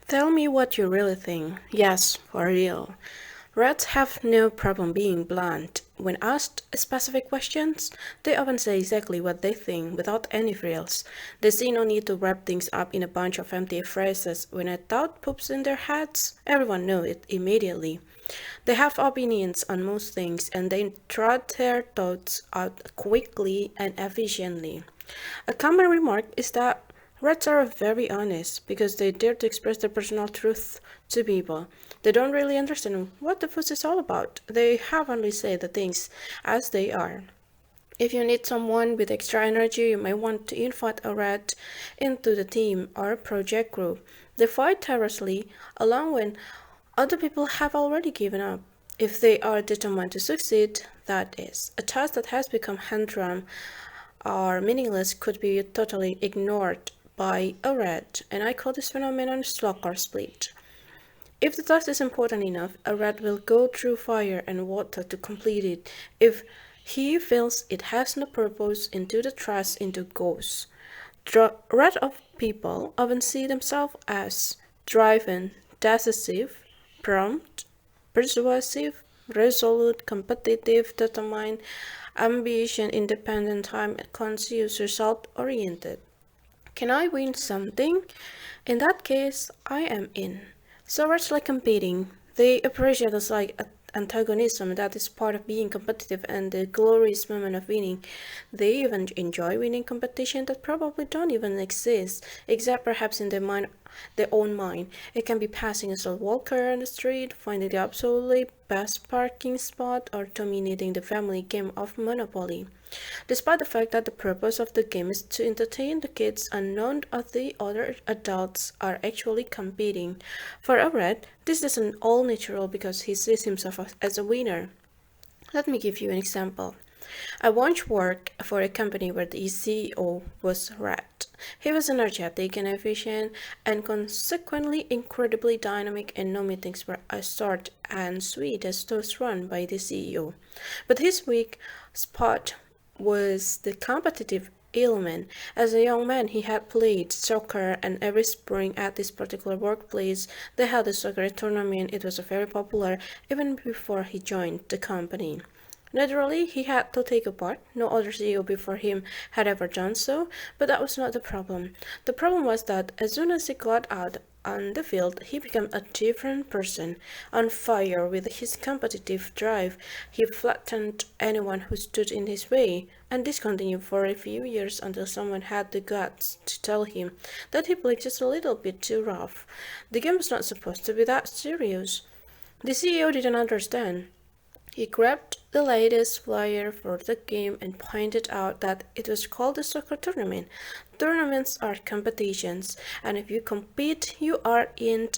Tell me what you really think. Yes, for real. Rats have no problem being blunt. When asked specific questions, they often say exactly what they think without any frills. They see no need to wrap things up in a bunch of empty phrases. When a thought poops in their heads, everyone knows it immediately. They have opinions on most things and they trot their thoughts out quickly and efficiently. A common remark is that rats are very honest because they dare to express their personal truth to people. They don't really understand what the fuss is all about. They have only say the things as they are. If you need someone with extra energy, you may want to invite a rat into the team or project group. They fight tirelessly along when other people have already given up. If they are determined to succeed, that is. A task that has become humdrum or meaningless could be totally ignored by a rat, and I call this phenomenon slock or split. If the task is important enough, a rat will go through fire and water to complete it. If he feels it has no purpose, into the trash into goes. The rat of people often see themselves as driven, decisive, prompt, persuasive, resolute, competitive, determined, ambitious, independent, time conscious, result oriented. Can I win something? In that case, I am in. So rats like competing. They appreciate us like antagonism that is part of being competitive and the glorious moment of winning. They even enjoy winning competition that probably don't even exist, except perhaps in their own mind. It can be passing a slow walker on the street, finding the absolutely best parking spot, or dominating the family game of Monopoly. Despite the fact that the purpose of the game is to entertain the kids and none of the other adults are actually competing. For a rat, this isn't all natural because he sees himself as a winner. Let me give you an example. I once worked for a company where the CEO was rat. He was energetic and efficient and consequently incredibly dynamic, and no meetings were as short and sweet as those run by the CEO. But his weak spot was the competitive element. As a young man, he had played soccer, and every spring at this particular workplace, they held a soccer tournament. It was very popular even before he joined the company. Naturally, he had to take a part. No other CEO before him had ever done so, but that was not the problem. The problem was that as soon as he got out on the field, he became a different person, on fire with his competitive drive. He flattened anyone who stood in his way, and this continued for a few years until someone had the guts to tell him that he played just a little bit too rough. The game was not supposed to be that serious. The CEO didn't understand. He grabbed the latest flyer for the game and pointed out that it was called a soccer tournament. Tournaments are competitions, and if you compete, you are in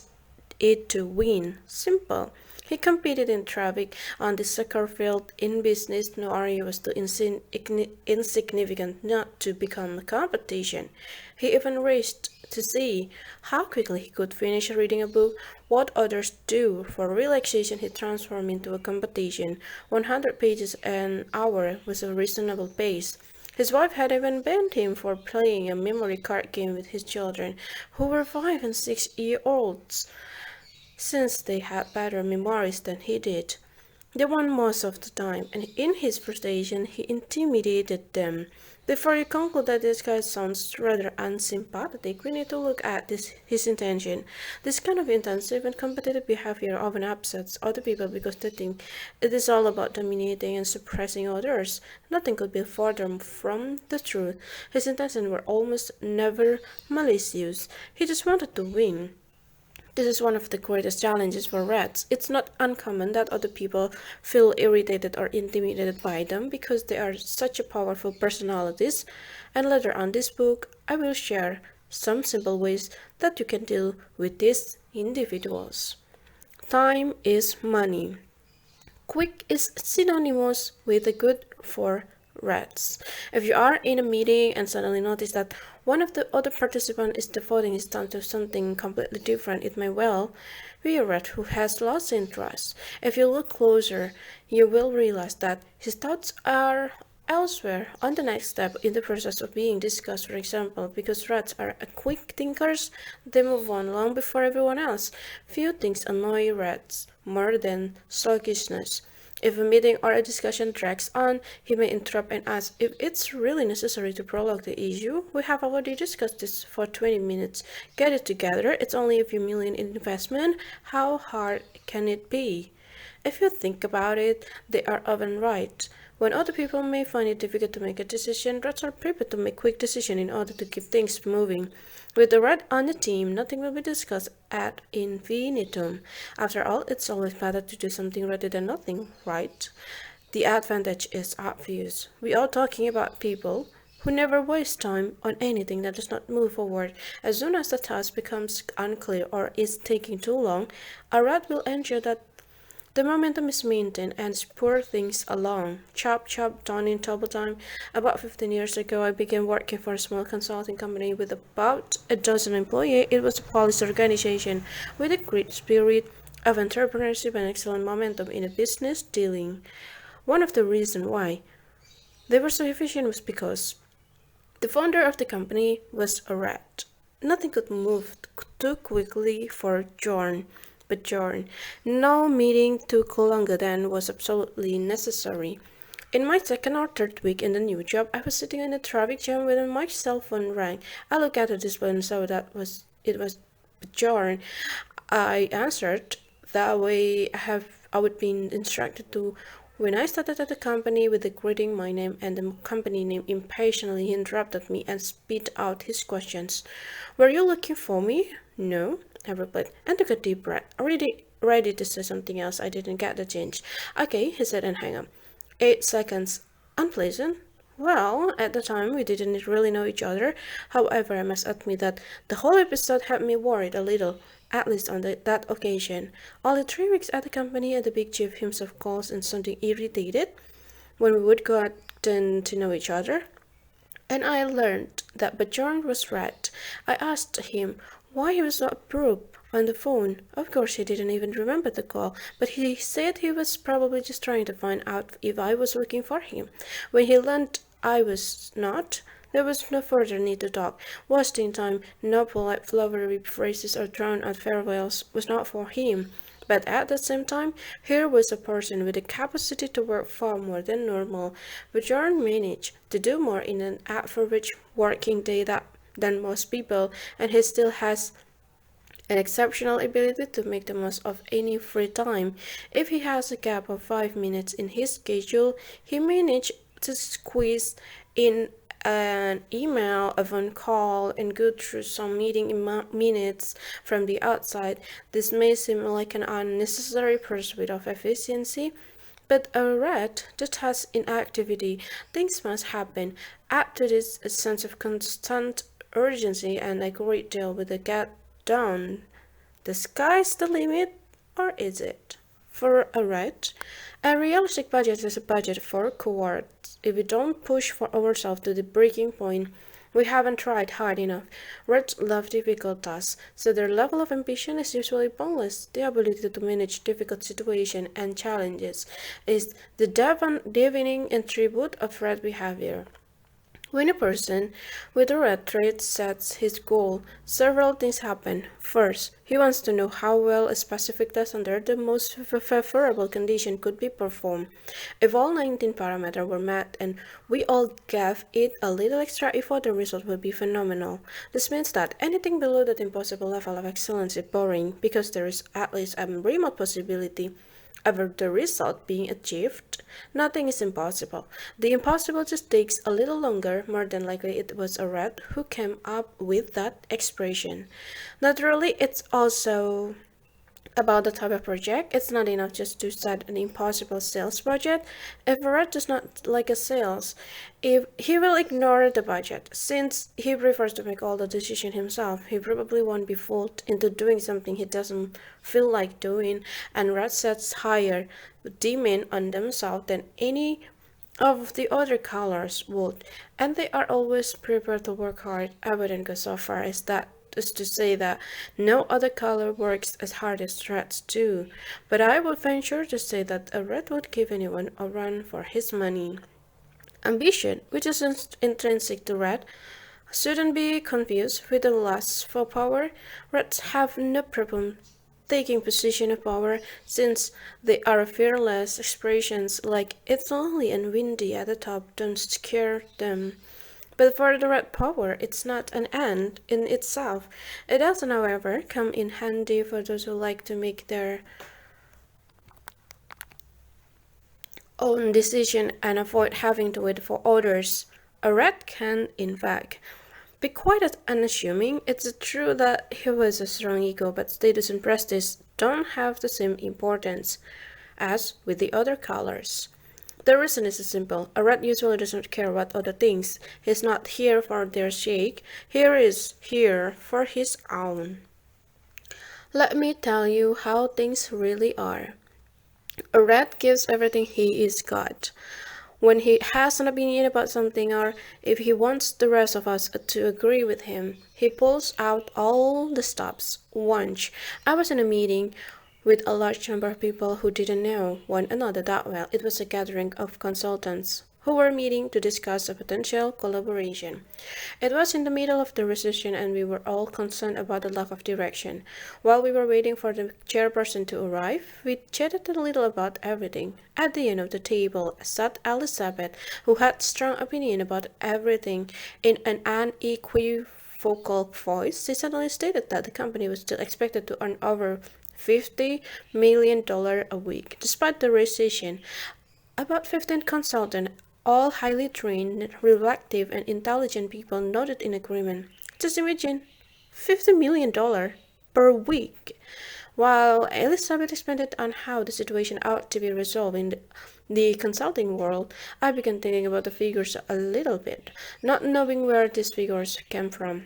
it to win. Simple. He competed in traffic, on the soccer field, in business. No area was too insignificant not to become a competition. He even raced to see how quickly he could finish reading a book. What others do for relaxation, he transformed into a competition. 100 pages an hour was a reasonable pace. His wife had even banned him for playing a memory card game with his children, who were 5 and 6 year olds, since they had better memories than he did. They won most of the time, and in his frustration, he intimidated them. Before you conclude that this guy sounds rather unsympathetic, we need to look at his intention. This kind of intensive and competitive behavior often upsets other people because they think it is all about dominating and suppressing others. Nothing could be further from the truth. His intentions were almost never malicious. He just wanted to win. This is one of the greatest challenges for rats. It's not uncommon that other people feel irritated or intimidated by them because they are such a powerful personalities. And later on this book, I will share some simple ways that you can deal with these individuals. Time is money. Quick is synonymous with the good for rats. If you are in a meeting and suddenly notice that one of the other participants is devoting his time to something completely different, it may well be a rat who has lost interest. If you look closer, you will realize that his thoughts are elsewhere on the next step in the process of being discussed, for example, because rats are quick thinkers, they move on long before everyone else. Few things annoy rats more than sluggishness. If a meeting or a discussion drags on, he may interrupt and ask if it's really necessary to prolong the issue. We have already discussed this for 20 minutes. Get it together, it's only a few million in investment. How hard can it be? If you think about it, they are often right. When other people may find it difficult to make a decision, rats are prepared to make quick decisions in order to keep things moving. With the rat on the team, nothing will be discussed ad infinitum. After all, it's always better to do something rather than nothing, right? The advantage is obvious. We are talking about people who never waste time on anything that does not move forward. As soon as the task becomes unclear or is taking too long, a rat will ensure that the momentum is maintained and spur things along. Chop, chop, done in double time. About 15 years ago, I began working for a small consulting company with about a dozen employees. It was a policy organization with a great spirit of entrepreneurship and excellent momentum in a business dealing. One of the reasons why they were so efficient was because the founder of the company was a rat. Nothing could move too quickly for Jorn. But Jorn, no meeting took longer than was absolutely necessary. In my second or third week in the new job, I was sitting in a traffic jam when my cell phone rang. I looked at the display and saw that it was Jorn. I answered. That way I would be instructed to. When I started at the company with the greeting my name and the company name, impatiently he interrupted me and spit out his questions. Were you looking for me? No, I replied, and took a deep breath, already ready to say something else. I didn't get the change. Okay, he said and hang up. 8 seconds. Unpleasant? Well, at the time we didn't really know each other. However, I must admit that the whole episode had me worried a little, at least on that occasion. Only 3 weeks at the company and the big chief himself calls and something irritated when we would gotten to know each other. And I learned that Bjorn was right. I asked him why he was not approved on the phone. Of course, he didn't even remember the call, but he said he was probably just trying to find out if I was looking for him. When he learned I was not, there was no further need to talk. Wasting time, no polite flowery phrases or drawn-out farewells was not for him. But at the same time, here was a person with the capacity to work far more than normal. Bjorn managed to do more in an average working day than most people, and he still has an exceptional ability to make the most of any free time. If he has a gap of 5 minutes in his schedule, he managed to squeeze in an email, a phone call, and go through some meeting minutes from the outside. This may seem like an unnecessary pursuit of efficiency, but a rat that has inactivity, things must happen. Add to this a sense of constant urgency and a great deal with the get done. The sky's the limit, or is it? For a rat, a realistic budget is a budget for cowards. If we don't push for ourselves to the breaking point, we haven't tried hard enough. Rats love difficult tasks, so their level of ambition is usually boundless. The ability to manage difficult situations and challenges is the defining attribute of rat behavior. When a person with a red trait sets his goal, several things happen. First, he wants to know how well a specific test under the most favorable condition could be performed. If all 19 parameters were met and we all gave it a little extra effort, the result would be phenomenal. This means that anything below that impossible level of excellence is boring, because there is at least a remote possibility of the result being achieved. Nothing is impossible. The impossible just takes a little longer. More than likely it was a rat who came up with that expression. Naturally, it's also about the type of project. It's not enough just to set an impossible sales budget. If a rat does not like a sales, if he will ignore the budget. Since he prefers to make all the decision himself, he probably won't be fooled into doing something he doesn't feel like doing, and rat sets higher demand on themselves than any of the other colors would, and they are always prepared to work hard. I wouldn't go so far as that is to say that no other color works as hard as rats do, but I would venture to say that a rat would give anyone a run for his money. Ambition, which is intrinsic to red, shouldn't be confused with the lust for power. Reds have no problem taking position of power since they are fearless expressions like it's lonely and windy at the top don't scare them. But for the red power, it's not an end in itself. It doesn't, however, come in handy for those who like to make their own decision and avoid having to wait for others. A rat can, in fact, be quite unassuming. It's true that he was a strong ego, but status and prestige don't have the same importance as with the other colors. The reason is simple. A rat usually doesn't care what other things. He's not here for their sake. He is here for his own. Let me tell you how things really are. A rat gives everything he is got. When he has an opinion about something or if he wants the rest of us to agree with him, he pulls out all the stops. Once, I was in a meeting with a large number of people who didn't know one another that well. It was a gathering of consultants who were meeting to discuss a potential collaboration. It was in the middle of the recession and we were all concerned about the lack of direction. While we were waiting for the chairperson to arrive, we chatted a little about everything. At the end of the table sat Elizabeth, who had strong opinion about everything. In an unequivocal voice, she suddenly stated that the company was still expected to earn over $50 million a week, despite the recession. About 15 consultants, all highly trained, reflective, and intelligent people, nodded in agreement. Just imagine $50 million per week. While Elizabeth expanded on how the situation ought to be resolved in the consulting world, I began thinking about the figures a little bit, not knowing where these figures came from.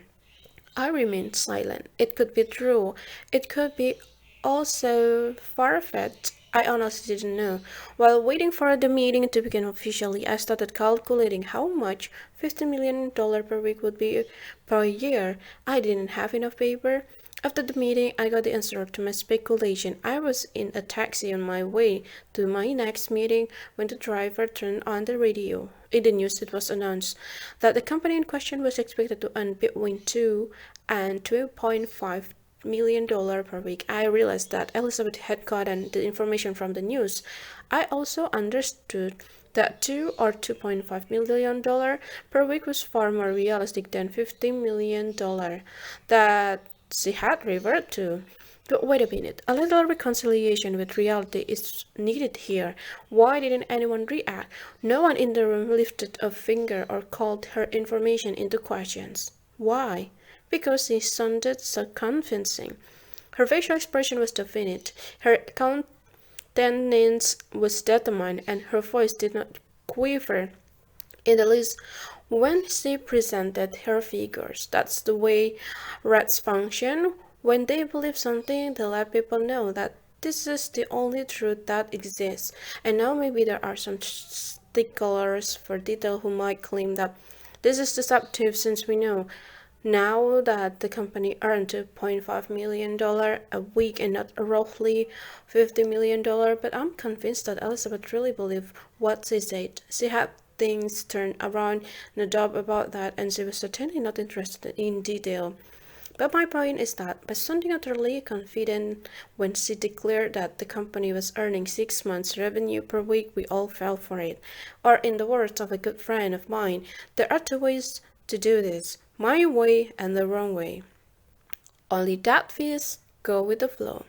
I remained silent. It could be true. It could be also far-fetched. I honestly didn't know. While waiting for the meeting to begin officially, I started calculating how much $50 million per week would be per year. I didn't have enough paper. After the meeting, I got the answer to my speculation. I was in a taxi on my way to my next meeting when the driver turned on the radio. In the news, it was announced that the company in question was expected to earn between 2 and $2.5 million per week. I realized that Elizabeth had gotten the information from the news. I also understood that 2 or $2.5 million per week was far more realistic than $50 million that she had reverted to. But wait a minute, a little reconciliation with reality is needed here. Why didn't anyone react? No one in the room lifted a finger or called her information into questions. Why? Because she sounded so convincing. Her facial expression was definite, her countenance was determined, and her voice did not quiver in the least when she presented her figures. That's the way rats function. When they believe something, they let people know that this is the only truth that exists. And now maybe there are some sticklers for detail who might claim that this is deceptive since we know now that the company earned $2.5 million a week and not roughly $50 million, but I'm convinced that Elizabeth really believed what she said. She had things turned around, no doubt about that, and she was certainly not interested in detail. But my point is that by sounding utterly confident when she declared that the company was earning 6 months' revenue per week, we all fell for it. Or in the words of a good friend of mine, there are two ways to do this, my way and the wrong way. Only that fees go with the flow.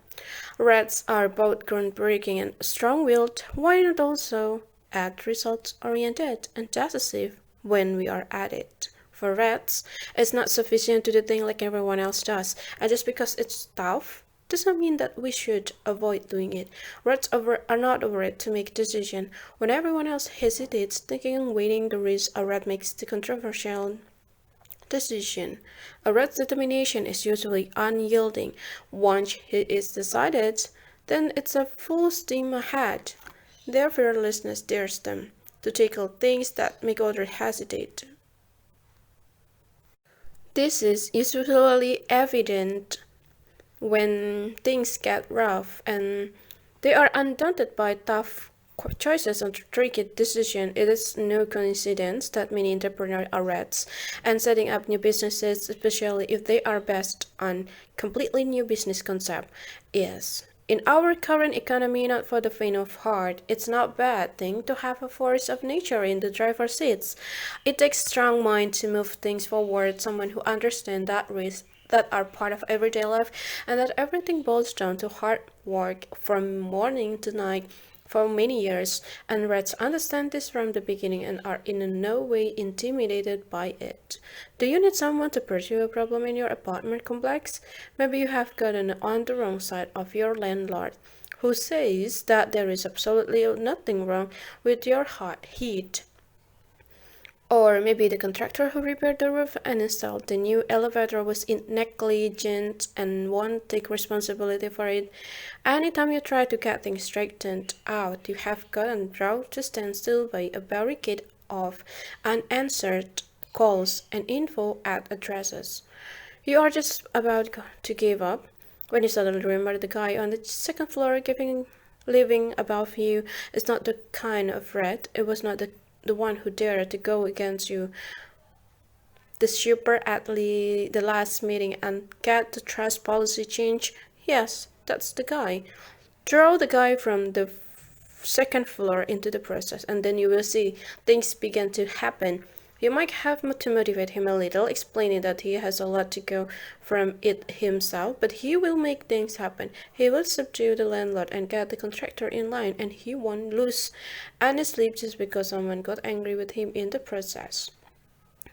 Rats are both groundbreaking and strong-willed. Why not also add results-oriented and decisive when we are at it? For rats, it's not sufficient to do things like everyone else does, and just because it's tough does not mean that we should avoid doing it. Rats are not over it to make a decision. When everyone else hesitates, thinking and waiting the risk, a rat makes the controversial decision. A rat's determination is usually unyielding. Once it is decided, then it's a full steam ahead. Their fearlessness dares them to tackle things that make others hesitate. This is usually evident when things get rough and they are undaunted by tough choices and tricky decisions. It is no coincidence that many entrepreneurs are rats, and setting up new businesses, especially if they are based on completely new business concept, is. In our current economy, not for the faint of heart, it's not a bad thing to have a force of nature in the driver's seats. It takes strong mind to move things forward, someone who understands that risk that are part of everyday life, and that everything boils down to hard work from morning to night for many years, and Reds understand this from the beginning and are in no way intimidated by it. Do you need someone to pursue a problem in your apartment complex? Maybe you have gotten on the wrong side of your landlord, who says that there is absolutely nothing wrong with your hot heat. Or maybe the contractor who repaired the roof and installed the new elevator was negligent and won't take responsibility for it. Anytime you try to get things straightened out, you have gotten drawn to stand still by a barricade of unanswered calls and info at addresses. You are just about to give up when you suddenly remember the guy on the second floor living above you is not the kind of rat. It was not the one who dared to go against you, the super at the last meeting and get the trust policy change. Yes, that's the guy. Throw the guy from the second floor into the process, and then you will see things begin to happen. You might have to motivate him a little, explaining that he has a lot to go from it himself, but he will make things happen. He will subdue the landlord and get the contractor in line, and he won't lose any sleep just because someone got angry with him in the process.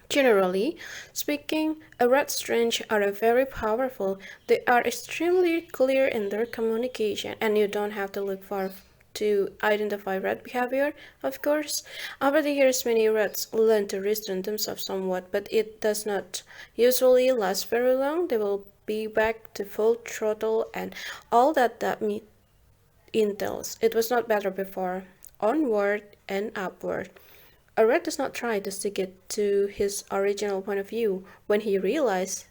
Generally speaking, a red strange are very powerful. They are extremely clear in their communication, and you don't have to look far to identify red behavior, of course. Over the years, many reds learn to restrain themselves somewhat, but it does not usually last very long. They will be back to full throttle and all that entails. It was not better before. Onward and upward. A red does not try to stick it to his original point of view when he realizes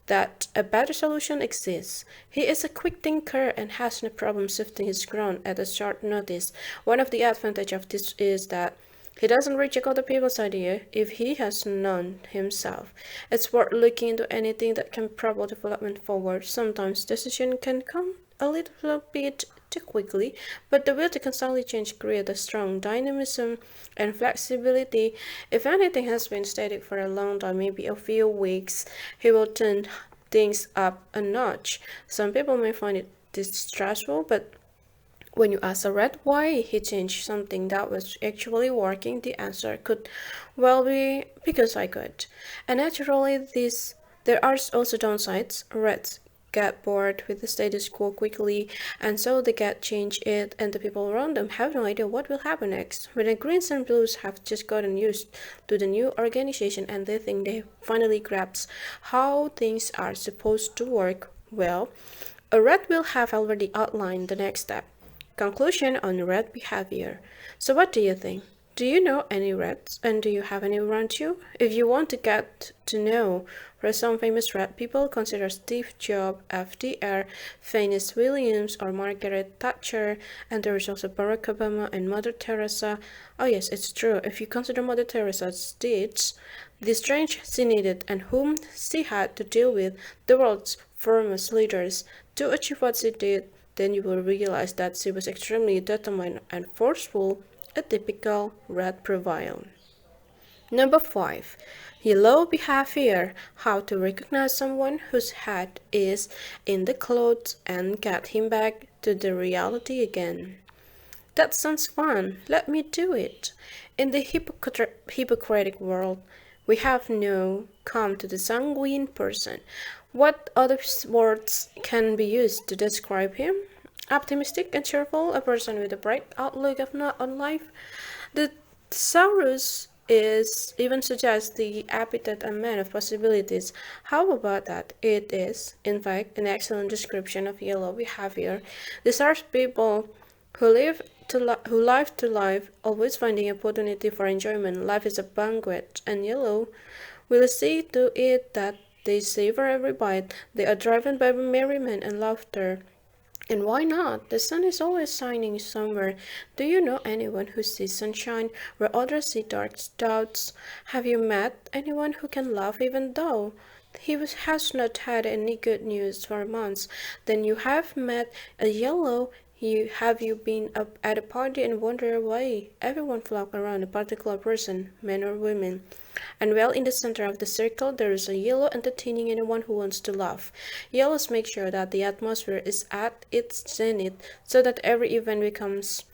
that a better solution exists. He is a quick thinker and has no problem shifting his ground at a short notice. One of the advantages of this is that he doesn't reject other people's idea if he has none himself. It's worth looking into anything that can propel development forward. Sometimes decision can come a little bit too quickly, but the will to constantly change creates a strong dynamism and flexibility. If anything has been static for a long time, maybe a few weeks, he will turn things up a notch. Some people may find it distressful, but when you ask a red why he changed something that was actually working, the answer could well be because I could. And naturally, there are also downsides. Reds get bored with the status quo quickly, and so they get change it, and the people around them have no idea what will happen next. When the greens and blues have just gotten used to the new organization and they think they finally grasp how things are supposed to work, well, a red will have already outlined the next step. Conclusion on red behavior. So what do you think? Do you know any reds, and do you have any around you? If you want to get to know where some famous red people, consider Steve Jobs, FDR, Venus Williams, or Margaret Thatcher, and there is also Barack Obama and Mother Teresa. Oh yes, it's true. If you consider Mother Teresa's deeds, the strength she needed and whom she had to deal with, the world's foremost leaders, to achieve what she did, then you will realize that she was extremely determined and forceful, a typical red profile. Number 5. Yellow behavior. How to recognize someone whose head is in the clothes and get him back to the reality again. That sounds fun. Let me do it. In the Hippocratic world, we have now come to the sanguine person. What other words can be used to describe him? Optimistic and cheerful, a person with a bright outlook on life. The thesaurus is even suggests the epithet a man of possibilities. How about that? It is, in fact, an excellent description of yellow behavior. These are people who live to life, always finding opportunity for enjoyment. Life is a banquet, and yellow will see to it that they savor every bite. They are driven by merriment and laughter. And why not? The sun is always shining somewhere. Do you know anyone who sees sunshine where others see dark clouds? Have you met anyone who can laugh even though has not had any good news for months? Then you have met a yellow. You been up at a party and wonder why everyone flock around a particular person, men or women? And well, in the center of the circle, there is a yellow entertaining anyone who wants to laugh. Yellows make sure that the atmosphere is at its zenith, so that every event becomes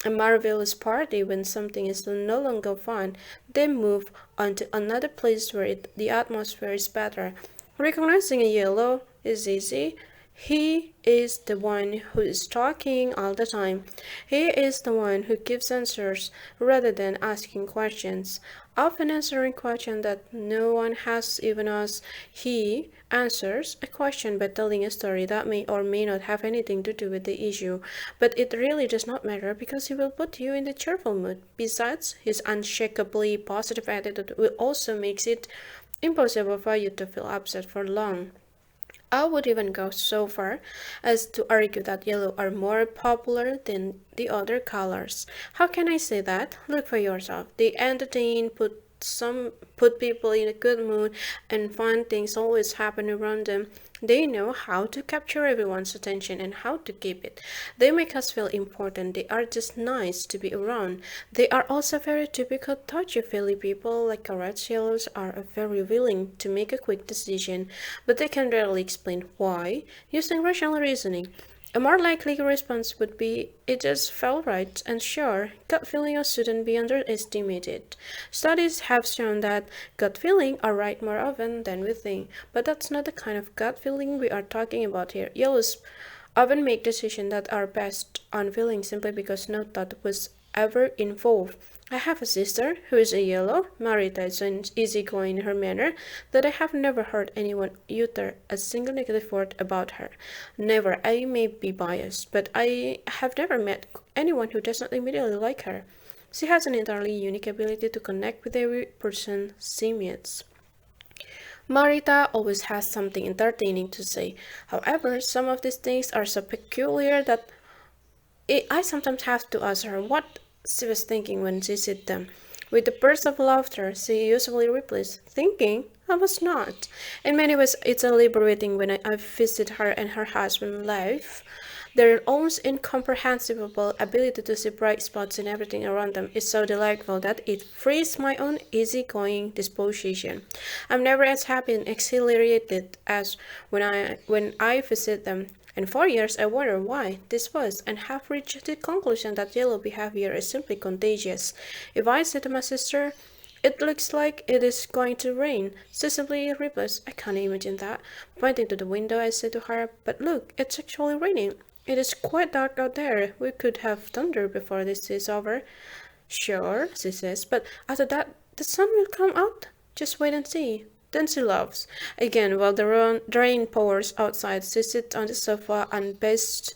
a marvelous party. When something is no longer fun, they move on to another place where the atmosphere is better. Recognizing a yellow is easy. He is the one who is talking all the time. He is the one who gives answers rather than asking questions. Often answering questions that no one has even asked. He answers a question by telling a story that may or may not have anything to do with the issue, but it really does not matter because he will put you in the cheerful mood. Besides, his unshakably positive attitude will also makes it impossible for you to feel upset for long. I would even go so far as to argue that yellow are more popular than the other colors. How can I say that? Look for yourself. They entertain, put people in a good mood, and fun things always happen around them. They know how to capture everyone's attention and how to keep it. They make us feel important. They are just nice to be around. They are also very typical touchy-feely people like reds. Yellows are very willing to make a quick decision, but they can rarely explain why using rational reasoning. A more likely response would be, it just felt right, and sure, gut feelings shouldn't be underestimated. Studies have shown that gut feelings are right more often than we think, but that's not the kind of gut feeling we are talking about here. Yellows often make decisions that are based on feelings simply because no thought was ever involved. I have a sister who is a yellow, married and easygoing in her manner, that I have never heard anyone utter a single negative word about her. Never. I may be biased, but I have never met anyone who does not immediately like her. She has an entirely unique ability to connect with every person she meets. Marita always has something entertaining to say. However, some of these things are so peculiar that I sometimes have to ask her what she was thinking when she said them. With a burst of laughter, she usually replies, thinking? I was not. In many ways, it's a liberating when I visit her and her husband live. Their almost incomprehensible ability to see bright spots in everything around them is so delightful that it frees my own easygoing disposition. I'm never as happy and exhilarated as when I visit them. And for years I wonder why this was, and have reached the conclusion that yellow behavior is simply contagious. If I say to my sister, it looks like it is going to rain, she simply replies, I can't imagine that. Pointing to the window, I say to her, but look, it's actually raining. It is quite dark out there. We could have thunder before this is over. Sure, she says, but after that, the sun will come out. Just wait and see. Then she laughs. Again, while the rain pours outside, she sits on the sofa and best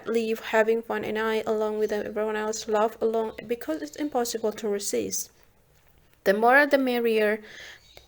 leave having fun, and I, along with everyone else, laugh along because it's impossible to resist. The more the merrier.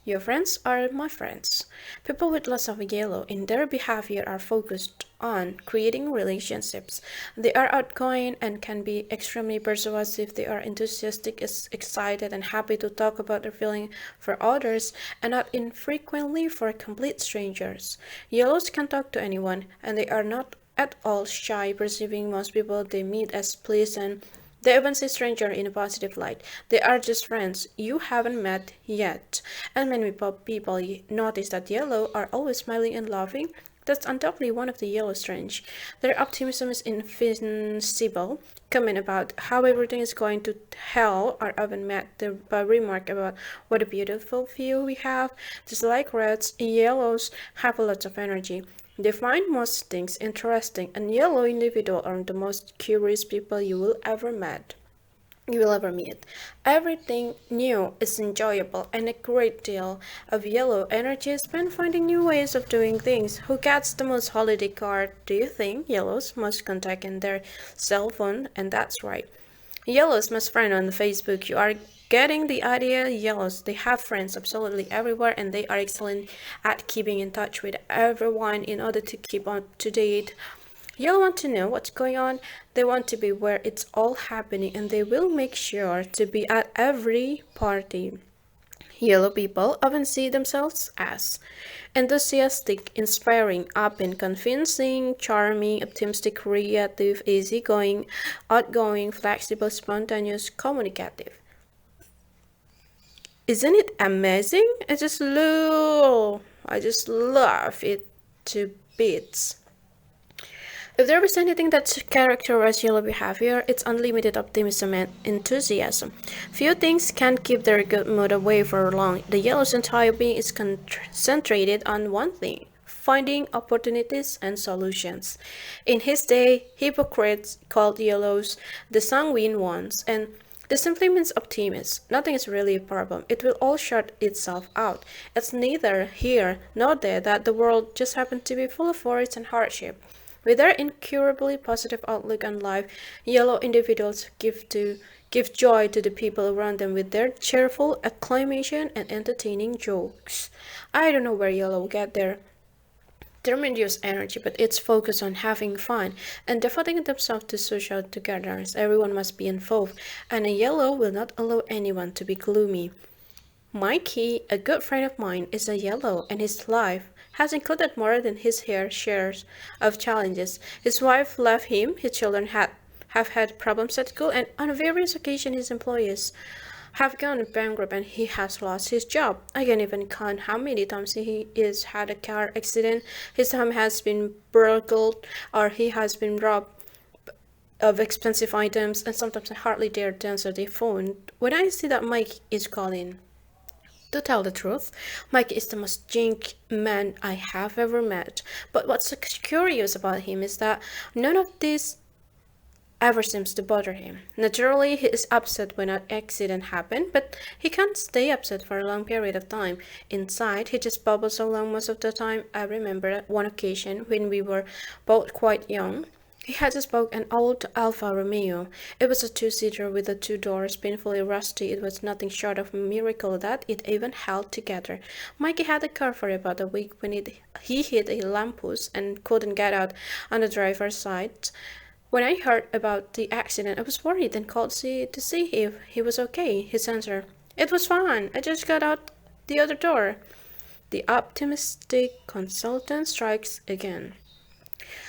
Your friends are my friends. People with lots of yellow in their behavior are focused on creating relationships. They are outgoing and can be extremely persuasive. They are enthusiastic, excited, and happy to talk about their feeling for others, and not infrequently for complete strangers. Yellows can talk to anyone, and they are not at all shy, perceiving most people they meet as pleasant. They even see stranger in a positive light. They are just friends you haven't met yet. And many people notice that yellow are always smiling and laughing. That's undoubtedly one of the yellow strange. Their optimism is invincible. Comment about how everything is going to hell are often met by remark about what a beautiful view we have. Just like reds, yellows have a lot of energy. They find most things interesting, and yellow individuals are the most curious people you will ever meet. Everything new is enjoyable, and a great deal of yellow energy is spent finding new ways of doing things. Who gets the most holiday card? Do you think yellows must contact in their cell phone? And that's right. Yellows must friend on Facebook. You are getting the idea. Yellows, they have friends absolutely everywhere, and they are excellent at keeping in touch with everyone in order to keep up to date. Yellow want to know what's going on. They want to be where it's all happening, and they will make sure to be at every party. Yellow people often see themselves as enthusiastic, inspiring, open, convincing, charming, optimistic, creative, easygoing, outgoing, flexible, spontaneous, communicative. Isn't it amazing? I just love it to bits. If there is anything that characterizes yellow behavior, it's unlimited optimism and enthusiasm. Few things can keep their good mood away for long. The yellow's entire being is concentrated on one thing: finding opportunities and solutions. In his day, hypocrites called yellows the sanguine ones, and this simply means optimists. Nothing is really a problem. It will all sort itself out. It's neither here nor there that the world just happens to be full of worries and hardship. With their incurably positive outlook on life, yellow individuals give joy to the people around them with their cheerful acclamation and entertaining jokes. I don't know where yellow get their tremendous energy, but it's focused on having fun and devoting themselves to social togetherness. Everyone must be involved, and a yellow will not allow anyone to be gloomy. Mikey, a good friend of mine, is a yellow, and his life has included more than his fair shares of challenges. His wife left him, his children have had problems at school, and on various occasions his employees have gone bankrupt and he has lost his job. I can't even count how many times he has had a car accident, his home has been burgled, or he has been robbed of expensive items, and sometimes I hardly dare to answer the phone when I see that Mike is calling. To tell the truth, Mike is the most jink man I have ever met. But what's so curious about him is that none of this ever seems to bother him. Naturally, he is upset when an accident happened, but he can't stay upset for a long period of time. Inside, he just bubbles along most of the time. I remember at one occasion when we were both quite young. He had to spoke an old Alfa Romeo. It was a two-seater with the two doors, painfully rusty. It was nothing short of a miracle that it even held together. Mikey had the car for about a week when he hit a lamppost and couldn't get out on the driver's side. When I heard about the accident, I was worried and called to see if he was okay. His answer, "It was fine. I just got out the other door." The optimistic consultant strikes again.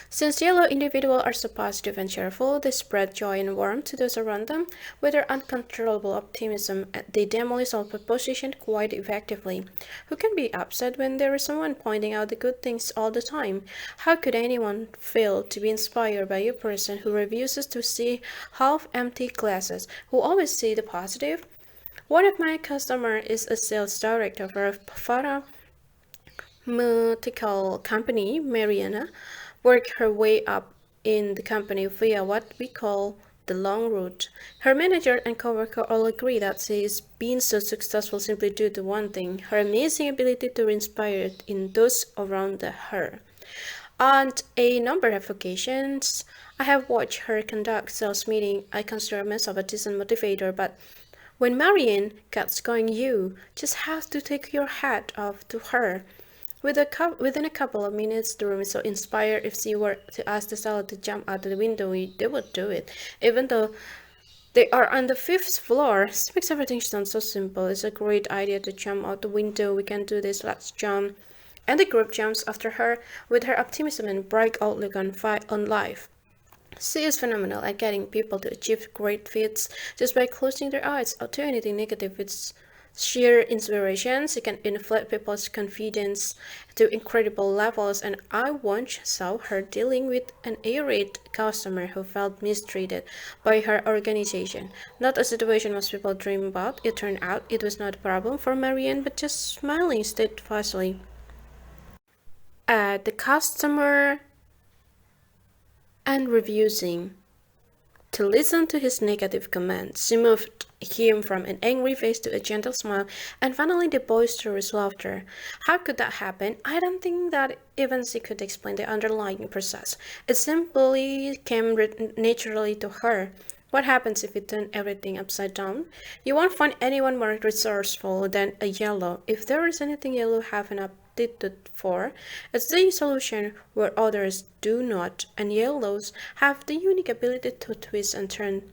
Since yellow individuals are so positive and cheerful, they spread joy and warmth to those around them. With their uncontrollable optimism, they demolish opposition quite effectively. Who can be upset when there is someone pointing out the good things all the time? How could anyone fail to be inspired by a person who refuses to see half-empty glasses, who always see the positive? One of my customers is a sales director for a pharmaceutical company, Mariana. Worked her way up in the company via what we call the long route. Her manager and coworker all agree that she is being so successful simply due to one thing: her amazing ability to inspire in those around her. On a number of occasions, I have watched her conduct sales meeting. I consider myself a decent motivator, but when Marianne gets going, you just have to take your hat off to her. Within a couple of minutes, the room is so inspired. If she were to ask the seller to jump out of the window, they would do it. Even though they are on the fifth floor, this makes everything sound so simple. It's a great idea to jump out the window. We can do this. Let's jump. And the group jumps after her with her optimism and bright outlook on life. She is phenomenal at getting people to achieve great feats just by closing their eyes or to anything negative. It's sheer inspiration. She can inflate people's confidence to incredible levels, and I once saw her dealing with an irate customer who felt mistreated by her organization. Not a situation most people dream about. It turned out it was not a problem for Marianne, but just smiling steadfastly at the customer and refusing to listen to his negative comments. She moved him from an angry face to a gentle smile, and finally the boisterous laughter. How could that happen? I don't think that even she could explain the underlying process. It simply came naturally to her. What happens if you turn everything upside down? You won't find anyone more resourceful than a yellow. If there is anything yellow have an aptitude for. It's the solution where others do not, and yellows have the unique ability to twist and turn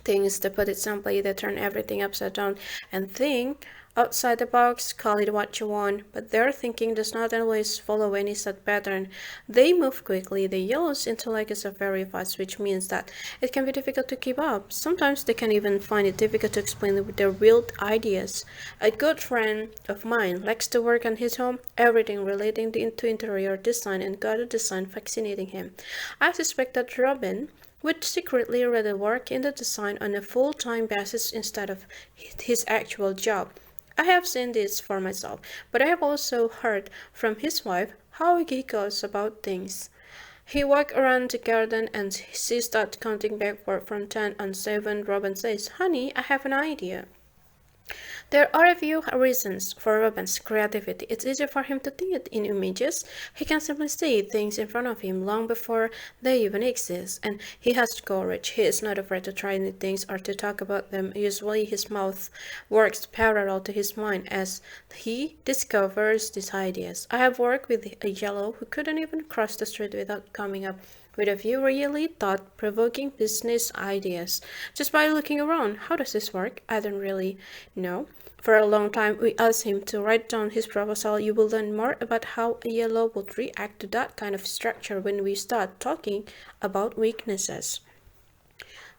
things. To put it simply, they turn everything upside down and think outside the box, call it what you want, but their thinking does not always follow any set pattern. They move quickly. The yellow's intellect is very fast, which means that it can be difficult to keep up. Sometimes they can even find it difficult to explain their wild ideas. A good friend of mine likes to work on his home, everything relating to interior design and gutter design fascinating him. I suspect that Robin would secretly rather work in the design on a full-time basis instead of his actual job. I have seen this for myself, but I have also heard from his wife how he goes about things. He walks around the garden and she starts counting backward from 10 and 7. Robin says, "Honey, I have an idea." There are a few reasons for Robin's creativity. It's easy for him to think in images. He can simply see things in front of him long before they even exist, and he has courage. He is not afraid to try new things or to talk about them. Usually his mouth works parallel to his mind as he discovers these ideas. I have worked with a yellow who couldn't even cross the street without coming up with a few really thought-provoking business ideas. Just by looking around, how does this work? I don't really know. For a long time, we asked him to write down his proposal. You will learn more about how a yellow would react to that kind of structure when we start talking about weaknesses.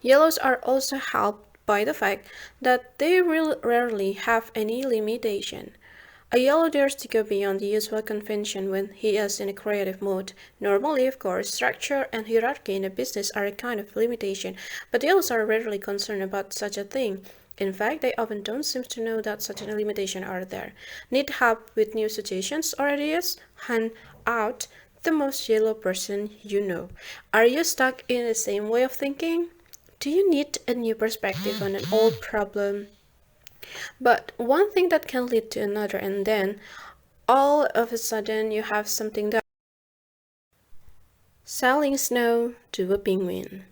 Yellows are also helped by the fact that they rarely have any limitation. A yellow dares to go beyond the usual convention when he is in a creative mood. Normally, of course, structure and hierarchy in a business are a kind of limitation, but yellows are rarely concerned about such a thing. In fact, they often don't seem to know that such a limitation are there. Need help with new suggestions or ideas? Hand out the most yellow person you know. Are you stuck in the same way of thinking? Do you need a new perspective on an old problem? But one thing that can lead to another, and then all of a sudden you have something that selling snow to a penguin.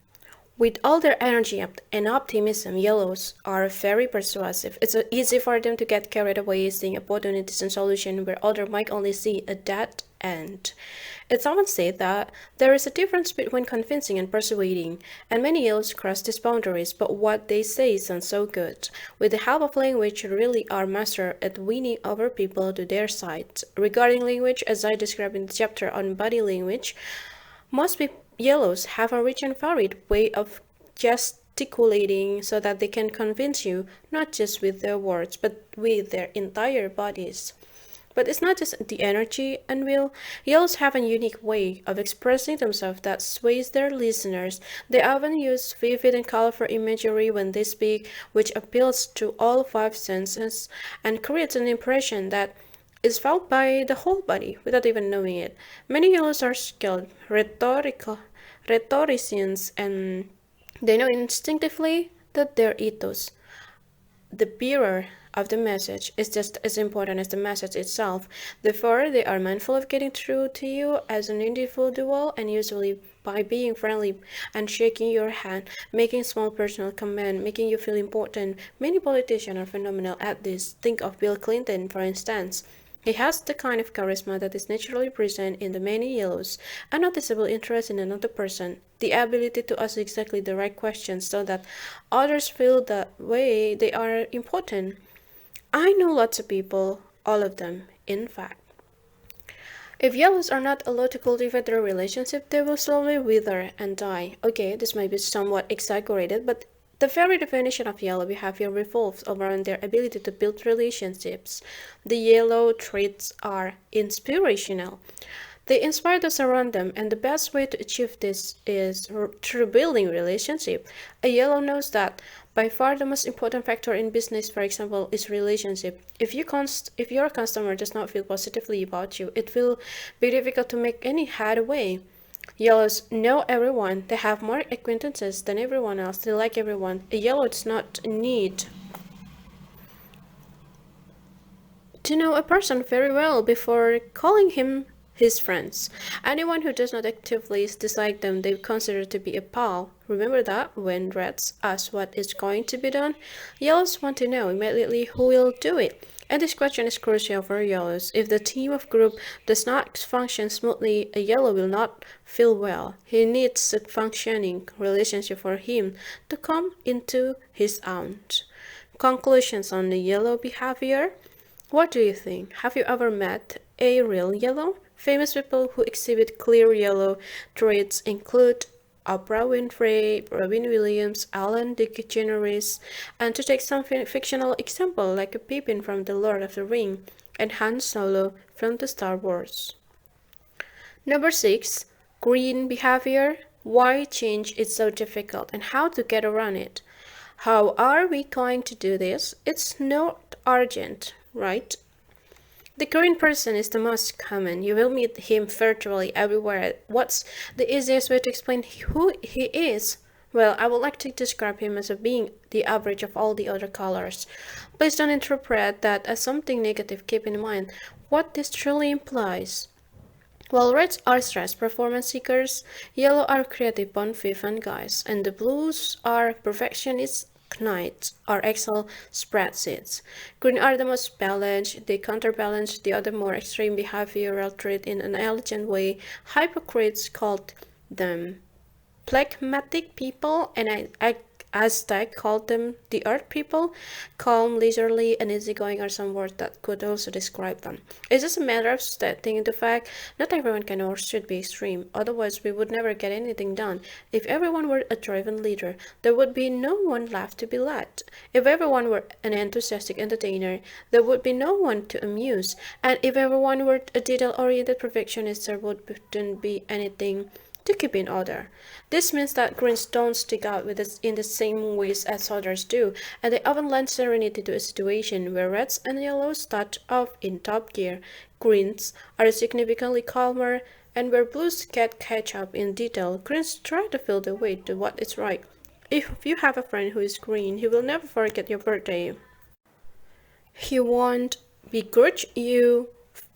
With all their energy and optimism, yellows are very persuasive. It's easy for them to get carried away seeing opportunities and solutions where others might only see a dead end. It's often said that there is a difference between convincing and persuading, and many yellows cross these boundaries, but what they say sounds so good. With the help of language, really are master at winning over people to their side. Regarding language, as I described in the chapter on body language, most yellows have a rich and varied way of gesticulating so that they can convince you not just with their words but with their entire bodies. But it's not just the energy and will. Yellows have a unique way of expressing themselves that sways their listeners. They often use vivid and colorful imagery when they speak, which appeals to all five senses and creates an impression that is felt by the whole body without even knowing it. Many yellows are skilled rhetoricians and they know instinctively that their ethos, the bearer of the message, is just as important as the message itself. Therefore, they are mindful of getting through to you as an individual and usually by being friendly and shaking your hand, making small personal comment, making you feel important. Many politicians are phenomenal at this. Think of Bill Clinton, for instance. He has the kind of charisma that is naturally present in the many yellows, a noticeable interest in another person, the ability to ask exactly the right questions so that others feel that way they are important. I know lots of people, all of them, in fact. If yellows are not allowed to cultivate their relationship, they will slowly wither and die. Okay, this may be somewhat exaggerated, but the very definition of yellow behavior revolves around their ability to build relationships. The yellow traits are inspirational. They inspire those around them, and the best way to achieve this is through building relationship. A yellow knows that by far the most important factor in business, for example, is relationship. If your customer does not feel positively about you, it will be difficult to make any headway. Yellows know everyone. They have more acquaintances than everyone else. They like everyone. A yellow does not need to know a person very well before calling him his friends. Anyone who does not actively dislike them, they consider to be a pal. Remember that when reds ask what is going to be done, yellows want to know immediately who will do it. And this question is crucial for yellows. If the team of group does not function smoothly, a yellow will not feel well. He needs a functioning relationship for him to come into his own. Conclusions on the yellow behavior. What do you think? Have you ever met a real yellow? Famous people who exhibit clear yellow traits include Oprah Winfrey, Robin Williams, Ellen DeGeneres, and to take some fictional example like a Pippin from The Lord of the Ring and Han Solo from the Star Wars. Number 6. Green behavior. Why change is so difficult and how to get around it. How are we going to do this? It's not urgent, right? The green person is the most common. You will meet him virtually everywhere. What's the easiest way to explain who he is? Well, I would like to describe him as a being the average of all the other colors. Please don't interpret that as something negative. Keep in mind what this truly implies. While reds are stress performance seekers, yellow are creative bon vivant guys, and the blues are perfectionist knights or Excel spreadsheets. Green are the most balanced, they counterbalance the other more extreme behavioral trait in an elegant way. Hypocrites called them phlegmatic people, and Aztec called them the earth people. Calm, leisurely, and easygoing are some words that could also describe them. It's just a matter of stating the fact not everyone can or should be extreme, otherwise we would never get anything done. If everyone were a driven leader, there would be no one left to be led. If everyone were an enthusiastic entertainer, there would be no one to amuse. And if everyone were a detail-oriented perfectionist, there wouldn't be anything to keep in order. This means that greens don't stick out with us in the same ways as others do, and they often lend serenity to a situation where reds and yellows start off in top gear. Greens are significantly calmer, and where blues get catch up in detail, greens try to feel the way to what is right. If you have a friend who is green, he will never forget your birthday. He won't begrudge you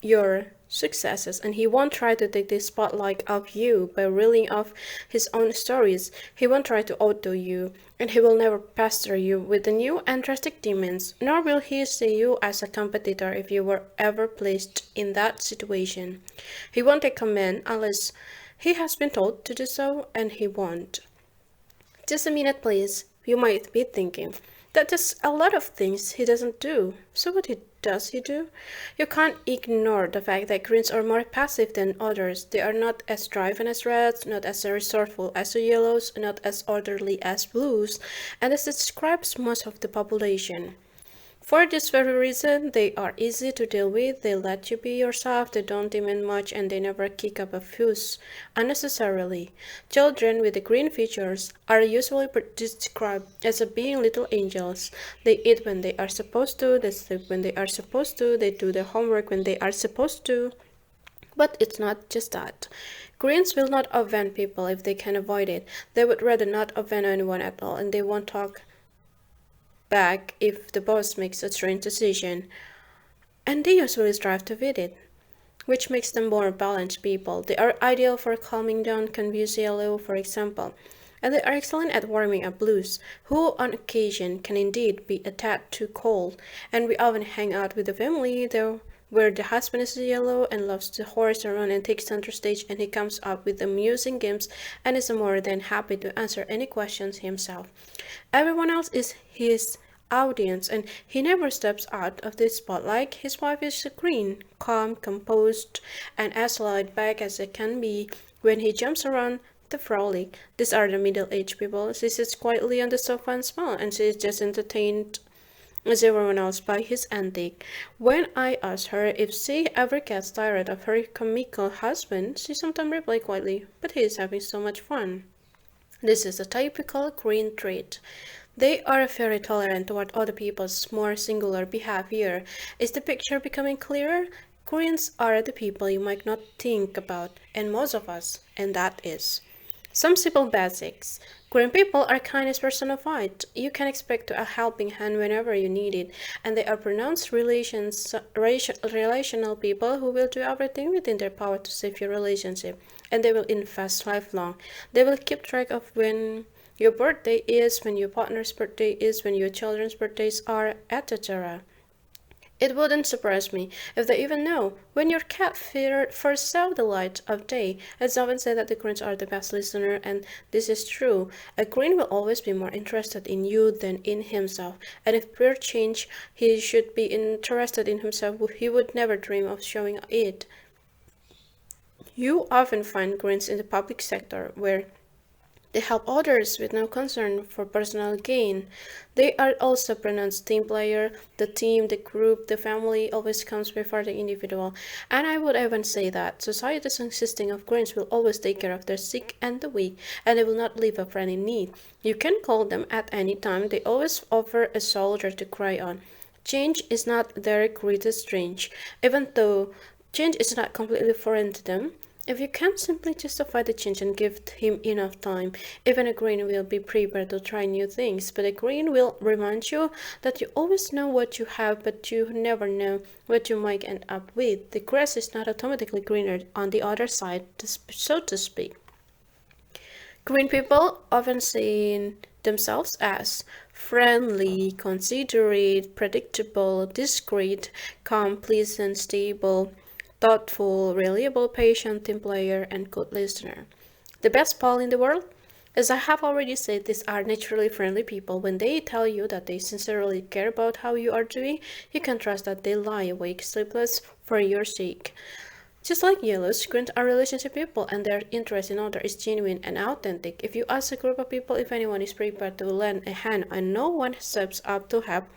your successes, and he won't try to take the spotlight off you by reeling off his own stories. He won't try to outdo you, and he will never pester you with the new and drastic demands, nor will he see you as a competitor if you were ever placed in that situation. He won't take command unless he has been told to do so, and he won't. Just a minute, please. You might be thinking, that is a lot of things he doesn't do. So what does he do? You can't ignore the fact that greens are more passive than others. They are not as driven as reds, not as resourceful as the yellows, not as orderly as blues, and this describes most of the population. For this very reason, they are easy to deal with, they let you be yourself, they don't demand much, and they never kick up a fuss unnecessarily. Children with the green features are usually described as being little angels. They eat when they are supposed to, they sleep when they are supposed to, they do their homework when they are supposed to. But it's not just that. Greens will not offend people if they can avoid it. They would rather not offend anyone at all, and they won't talk back if the boss makes a strange decision, and they usually strive to fit it, which makes them more balanced people. They are ideal for calming down confused yellow, for example, and they are excellent at warming up blues, who on occasion can indeed be a tad too cold. And we often hang out with the family, though, where the husband is yellow and loves to horse around and take center stage, and he comes up with amusing games and is more than happy to answer any questions himself. Everyone else is his audience, and he never steps out of the spotlight. His wife is green, calm, composed, and as laid back as it can be when he jumps around the frolic. These are the middle-aged people. She sits quietly on the sofa and smiles, and she is just entertained as everyone else by his antic. When I ask her if she ever gets tired of her comical husband, she sometimes replies quietly, "But he is having so much fun." This is a typical green trait. They are very tolerant toward other people's more singular behavior. Is the picture becoming clearer? Greens are the people you might not think about, and most of us, and that is. Some simple basics. Green people are kindness personified. You can expect a helping hand whenever you need it, and they are pronounced relational people who will do everything within their power to save your relationship, and they will invest lifelong. They will keep track of when your birthday is, when your partner's birthday is, when your children's birthdays are, etc. It wouldn't surprise me if they even know when your cat first saw the light of day. It's often said that the Greens are the best listener, and this is true. A Green will always be more interested in you than in himself, and if pure change he should be interested in himself, he would never dream of showing it. You often find Greens in the public sector, where they help others with no concern for personal gain. They are also pronounced team player. The team, the group, the family always comes before the individual. And I would even say that societies consisting of Greens will always take care of their sick and the weak, and they will not leave a friend in need. You can call them at any time. They always offer a shoulder to cry on. Change is not their greatest strength, even though change is not completely foreign to them. If you can't simply justify the change and give him enough time, even a green will be prepared to try new things. But a green will remind you that you always know what you have, but you never know what you might end up with. The grass is not automatically greener on the other side, so to speak. Green people often see themselves as friendly, considerate, predictable, discreet, calm, pleasant, stable, thoughtful, reliable, patient, team player, and good listener. The best pal in the world? As I have already said, these are naturally friendly people. When they tell you that they sincerely care about how you are doing, you can trust that they lie awake sleepless for your sake. Just like yellows, greens are relationship people and their interest in others is genuine and authentic. If you ask a group of people if anyone is prepared to lend a hand and no one steps up to help,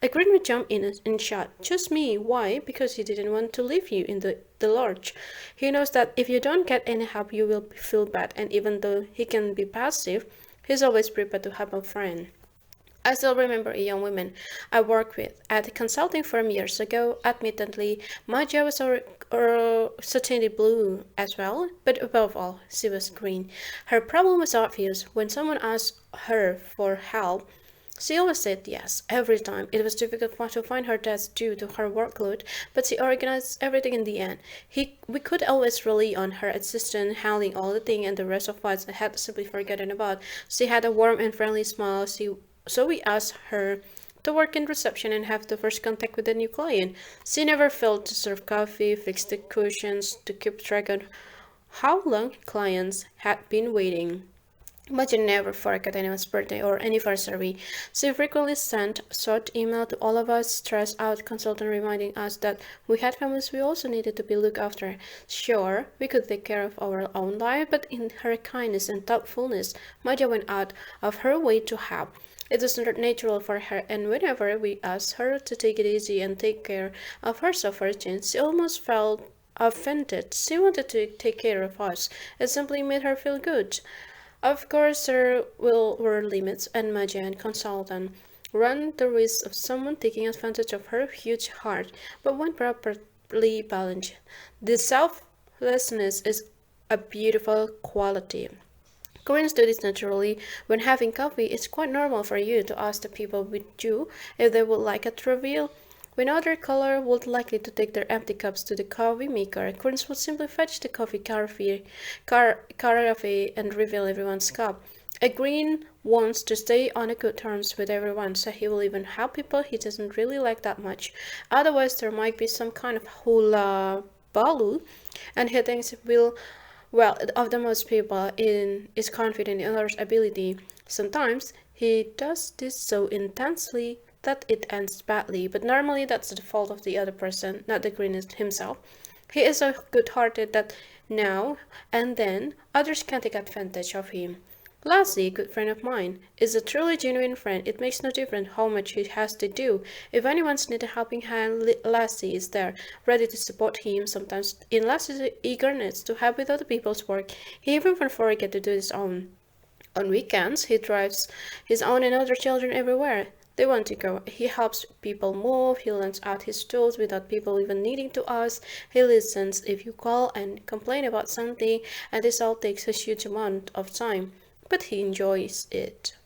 a green would jump in and shout, "Just me." Why? Because he didn't want to leave you in the lurch. He knows that if you don't get any help, you will feel bad, and even though he can be passive, he's always prepared to help a friend. I still remember a young woman I worked with at a consulting firm years ago. Admittedly, my job was certainly blue as well, but above all, she was green. Her problem was obvious. When someone asked her for help, she always said yes, every time. It was difficult to find her desk due to her workload, but she organized everything in the end. We could always rely on her assistant handling all the things, and the rest of us had simply forgotten about. She had a warm and friendly smile, so we asked her to work in reception and have the first contact with a new client. She never failed to serve coffee, fix the cushions, to keep track of how long clients had been waiting. But you never forget anyone's birthday or anniversary. She frequently sent short email to all of us, stressed out consultant reminding us that we had families we also needed to be looked after. Sure, we could take care of our own life, but in her kindness and thoughtfulness, Maja went out of her way to help. It was natural for her, and whenever we asked her to take it easy and take care of herself for a change, she almost felt offended. She wanted to take care of us. It simply made her feel good. Of course, there were limits, and Maja and consultant ran the risk of someone taking advantage of her huge heart, but when properly balanced, this selflessness is a beautiful quality. Koreans do this naturally. When having coffee, it's quite normal for you to ask the people with you if they would like a refill. When other caller would likely to take their empty cups to the coffee maker, Koreans would simply fetch the carafe and refill everyone's cup. A green wants to stay on a good terms with everyone, so he will even help people he doesn't really like that much. Otherwise, there might be some kind of hula baloo, and he thinks will well, of the most people is confident in others' ability. Sometimes he does this so intensely that it ends badly, but normally that's the fault of the other person, not the greenest himself. He is so good-hearted that now and then others can take advantage of him. Lassie, a good friend of mine, is a truly genuine friend. It makes no difference how much he has to do. If anyone's need a helping hand, Lassie is there, ready to support him. Sometimes, in Lassie's eagerness to help with other people's work, he even forget to do his own. On weekends, he drives his own and other children everywhere. They want to go. He helps people move. He lends out his tools without people even needing to ask. He listens if you call and complain about something, and this all takes a huge amount of time, but he enjoys it.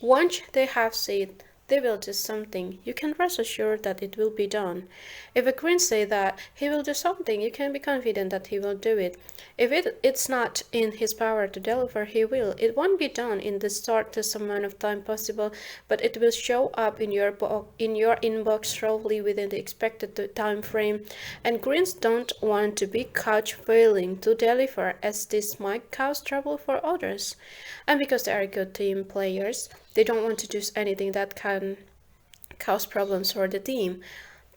Once they have said they will do something, you can rest assured that it will be done. If a Green says that he will do something, you can be confident that he will do it. If it's not in his power to deliver, he will. It won't be done in the shortest amount of time possible, but it will show up in your inbox roughly within the expected time frame. And Greens don't want to be caught failing to deliver, as this might cause trouble for others. And because they are good team players, they don't want to do anything that can cause problems for the team.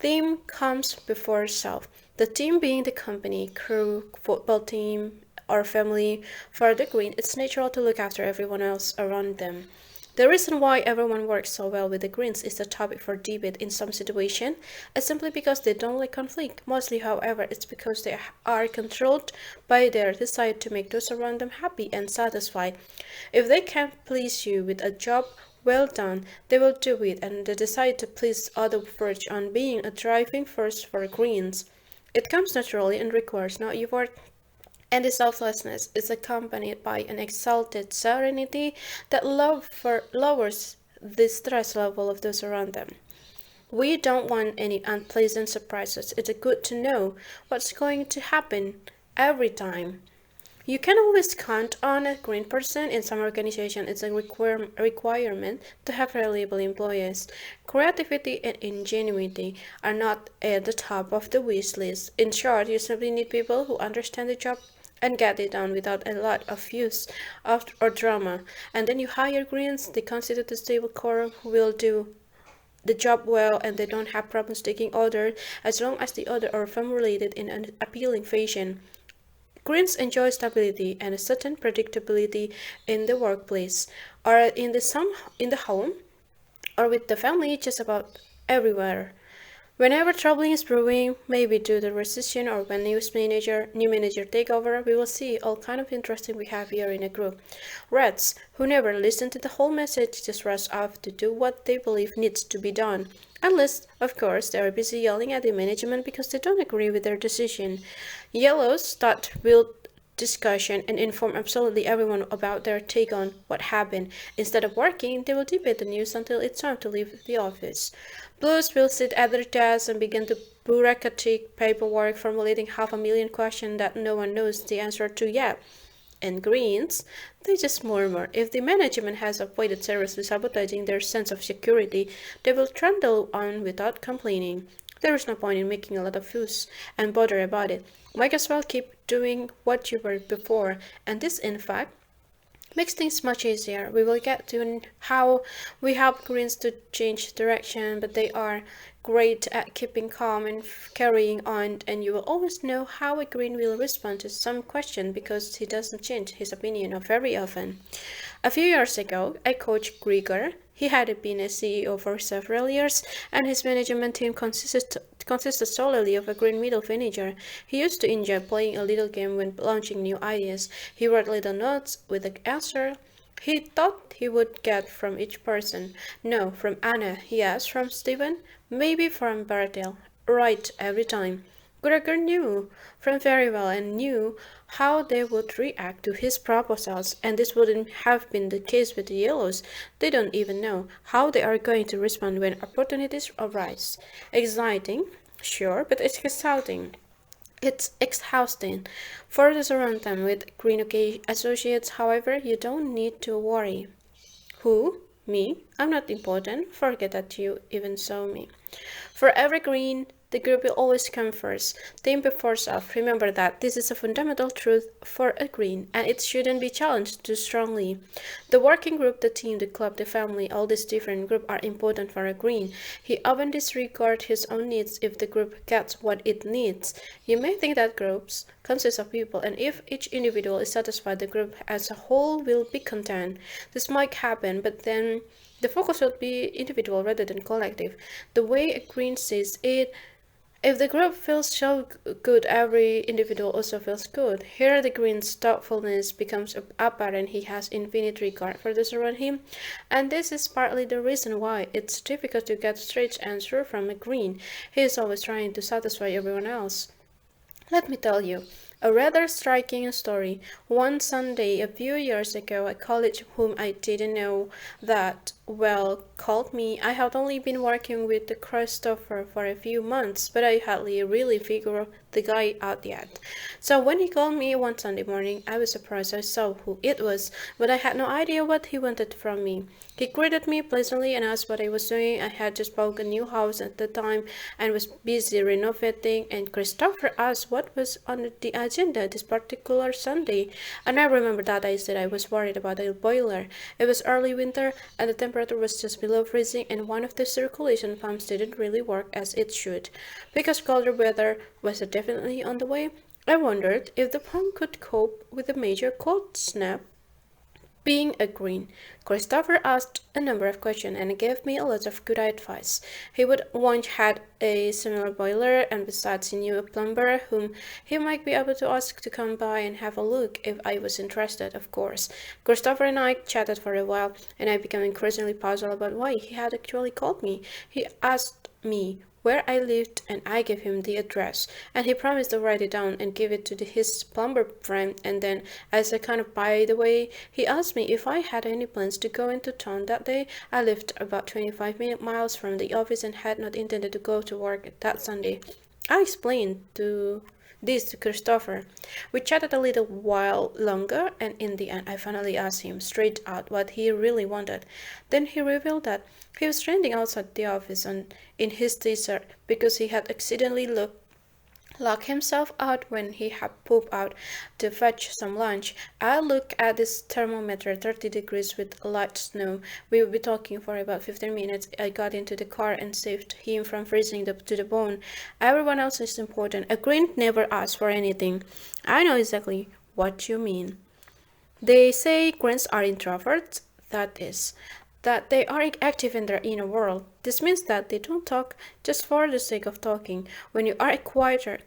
Team comes before self. The team being the company, crew, football team, or family. For the Green, it's natural to look after everyone else around them. The reason why everyone works so well with the Greens is a topic for debate in some situations, and simply because they don't like conflict. Mostly, however, it's because they are controlled by their desire to make those around them happy and satisfied. If they can't please you with a job well done, they will do it, and the desire to please others verge on being a driving force for Greens. It comes naturally and requires no effort, and the selflessness is accompanied by an exalted serenity that lowers the stress level of those around them. We don't want any unpleasant surprises. It's good to know what's going to happen every time. You can always count on a green person. In some organizations, it's a requirement to have reliable employees. Creativity and ingenuity are not at the top of the wish list. In short, you simply need people who understand the job and get it done without a lot of fuss or drama. And then you hire greens, they constitute a stable core who will do the job well, and they don't have problems taking orders as long as the orders are formulated in an appealing fashion. Greens enjoy stability and a certain predictability in the workplace, or in the home, or with the family, just about everywhere. Whenever trouble is brewing, maybe due to recession or when new manager take over, we will see all kind of interesting behavior in a group. Rats, who never listen to the whole message, just rush off to do what they believe needs to be done. Unless, of course, they are busy yelling at the management because they don't agree with their decision. Yellows start will discussion and inform absolutely everyone about their take on what happened. Instead of working, they will debate the news until it's time to leave the office. Blues will sit at their desks and begin the bureaucratic paperwork, formulating 500,000 questions that no one knows the answer to yet. And Greens, they just murmur. If the management has avoided seriously sabotaging their sense of security, they will trundle on without complaining. There is no point in making a lot of fuss and bother about it. Might as well keep doing what you were before, and this, in fact, makes things much easier. We will get to how we help Greens to change direction, but they are great at keeping calm and carrying on, and you will always know how a Green will respond to some question because he doesn't change his opinion very often. A few years ago, I coached Grieger. He had been a CEO for several years, and his management team consisted solely of a green middle manager. He used to enjoy playing a little game when launching new ideas. He wrote little notes with the answer he thought he would get from each person. No, from Anna. Yes, from Stephen. Maybe from Bartel. Right, every time. Gregor knew from very well and knew how they would react to his proposals, and this wouldn't have been the case with the yellows. They don't even know how they are going to respond when opportunities arise. Exciting, sure, but it's exhausting. It's exhausting. For those around them with green associates, however, you don't need to worry. Who? Me? I'm not important. Forget that you even saw me. For every green, the group will always come first. Team before self. Remember that this is a fundamental truth for a green, and it shouldn't be challenged too strongly. The working group, the team, the club, the family, all these different groups are important for a green. He often disregards his own needs if the group gets what it needs. You may think that groups consist of people, and if each individual is satisfied, the group as a whole will be content. This might happen, but then the focus will be individual rather than collective. The way a green sees it, If the group feels so good, every individual also feels good. Here, the green's thoughtfulness becomes apparent. He has infinite regard for those around him, and this is partly the reason why it's difficult to get straight answer from a green. He is always trying to satisfy everyone else. Let me tell you a rather striking story. One Sunday a few years ago, a colleague whom I didn't know that well called me. I had only been working with the Christopher for a few months, but I hardly really figured the guy out yet. So when he called me one Sunday morning, I was surprised I saw who it was, but I had no idea what he wanted from me. He greeted me pleasantly and asked what I was doing. I had just bought a new house at the time and was busy renovating, and Christopher asked what was on the agenda this particular Sunday. And I remember that I said I was worried about the boiler. It was early winter and the temperature was just below freezing, and one of the circulation pumps didn't really work as it should. Because colder weather was definitely on the way, I wondered if the pump could cope with a major cold snap. Being a green, Christopher asked a number of questions and gave me a lot of good advice. He would once had a similar boiler, and besides he knew a plumber whom he might be able to ask to come by and have a look if I was interested, of course. Christopher and I chatted for a while, and I became increasingly puzzled about why he had actually called me. He asked me where I lived, and I gave him the address, and he promised to write it down and give it to his plumber friend, and then, as a kind of by the way, he asked me if I had any plans to go into town that day. I lived about 25 miles from the office and had not intended to go to work that Sunday. I explained this to Christopher. We chatted a little while longer, and in the end I finally asked him straight out what he really wanted. Then he revealed that he was standing outside the office in his t-shirt because he had accidentally locked himself out when he had pooped out to fetch some lunch. I looked at this thermometer, 30 degrees with light snow. We would be talking for about 15 minutes. I got into the car and saved him from freezing to the bone. Everyone else is important. A green never asks for anything. I know exactly what you mean. They say greens are introverts. That is, that they are active in their inner world. This means that they don't talk just for the sake of talking. When you are quieter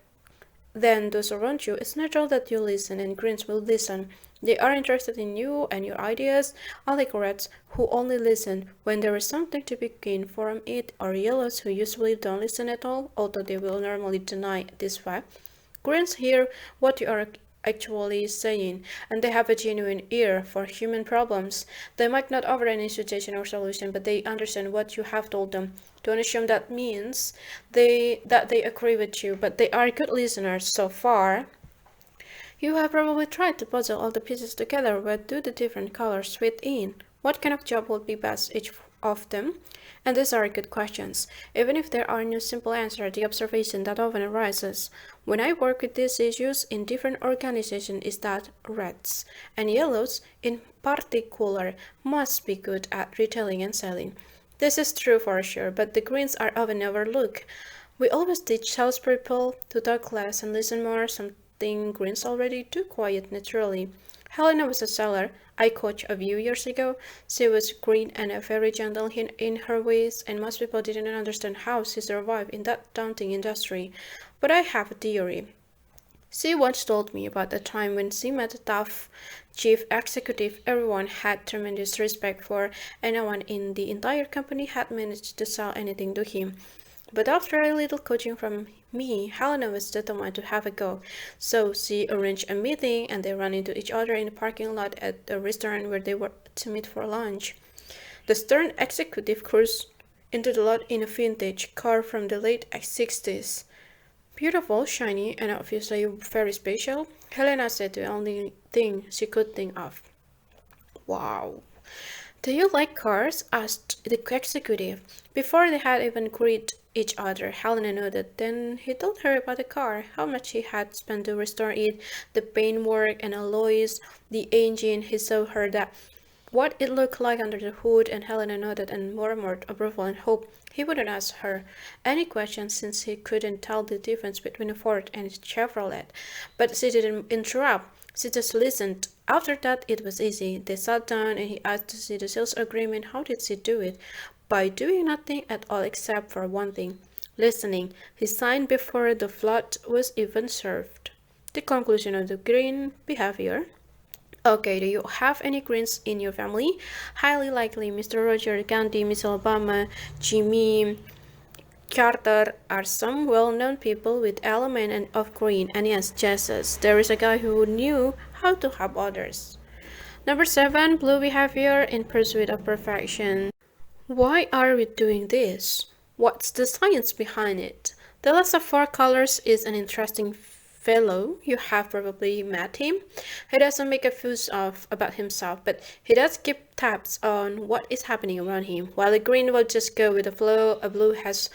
than those around you, it's natural that you listen, and greens will listen. They are interested in you and your ideas, unlike reds who only listen when there is something to be gained from it, or yellows who usually don't listen at all, although they will normally deny this fact. Greens hear what you are actually saying, and they have a genuine ear for human problems. They might not offer any suggestion or solution, but they understand what you have told them. Don't assume that means they agree with you, but they are good listeners so far. You have probably tried to puzzle all the pieces together. Where do the different colors fit in? What kind of job would be best each of them? And these are good questions. Even if there are no simple answer, the observation that often arises when I work with these issues in different organizations is that reds and yellows in particular must be good at retailing and selling. This is true for sure, but the greens are often overlooked. We always teach salespeople to talk less and listen more, something greens already do quite naturally. Helena was a seller I coached a few years ago. She was green and very gentle in her ways, and most people didn't understand how she survived in that daunting industry. But I have a theory. She once told me about a time when she met a tough chief executive everyone had tremendous respect for, and no one in the entire company had managed to sell anything to him. But after a little coaching from me, Helena was determined to have a go. So she arranged a meeting, and they ran into each other in the parking lot at a restaurant where they were to meet for lunch. The stern executive cruised into the lot in a vintage car from the late 60s. Beautiful, shiny, and obviously very special, Helena said the only thing she could think of. Wow. Do you like cars? Asked the executive. Before they had even greeted each other, Helena nodded. Then he told her about the car, how much he had spent to restore it, the paintwork and alloys, the engine. He showed her that what it looked like under the hood, and Helena nodded and murmured approval and hope he wouldn't ask her any questions since he couldn't tell the difference between a Ford and a Chevrolet. But she didn't interrupt. She just listened. After that, it was easy. They sat down and he asked to see the sales agreement. How did she do it? By doing nothing at all except for one thing. Listening, he signed before the flood was even served. The conclusion of the green behavior. Okay, do you have any Greens in your family? Highly likely Mr. Roger Gandhi, Michelle Obama, Jimmy Carter are some well-known people with element and of green, and yes, Jesus, there is a guy who knew how to help others. Number 7, blue behavior in pursuit of perfection. Why are we doing this? What's the science behind it? The list of 4 colors is an interesting fellow. You have probably met him. He doesn't make a fuss of about himself, but he does keep tabs on what is happening around him. While a green will just go with the flow, a blue has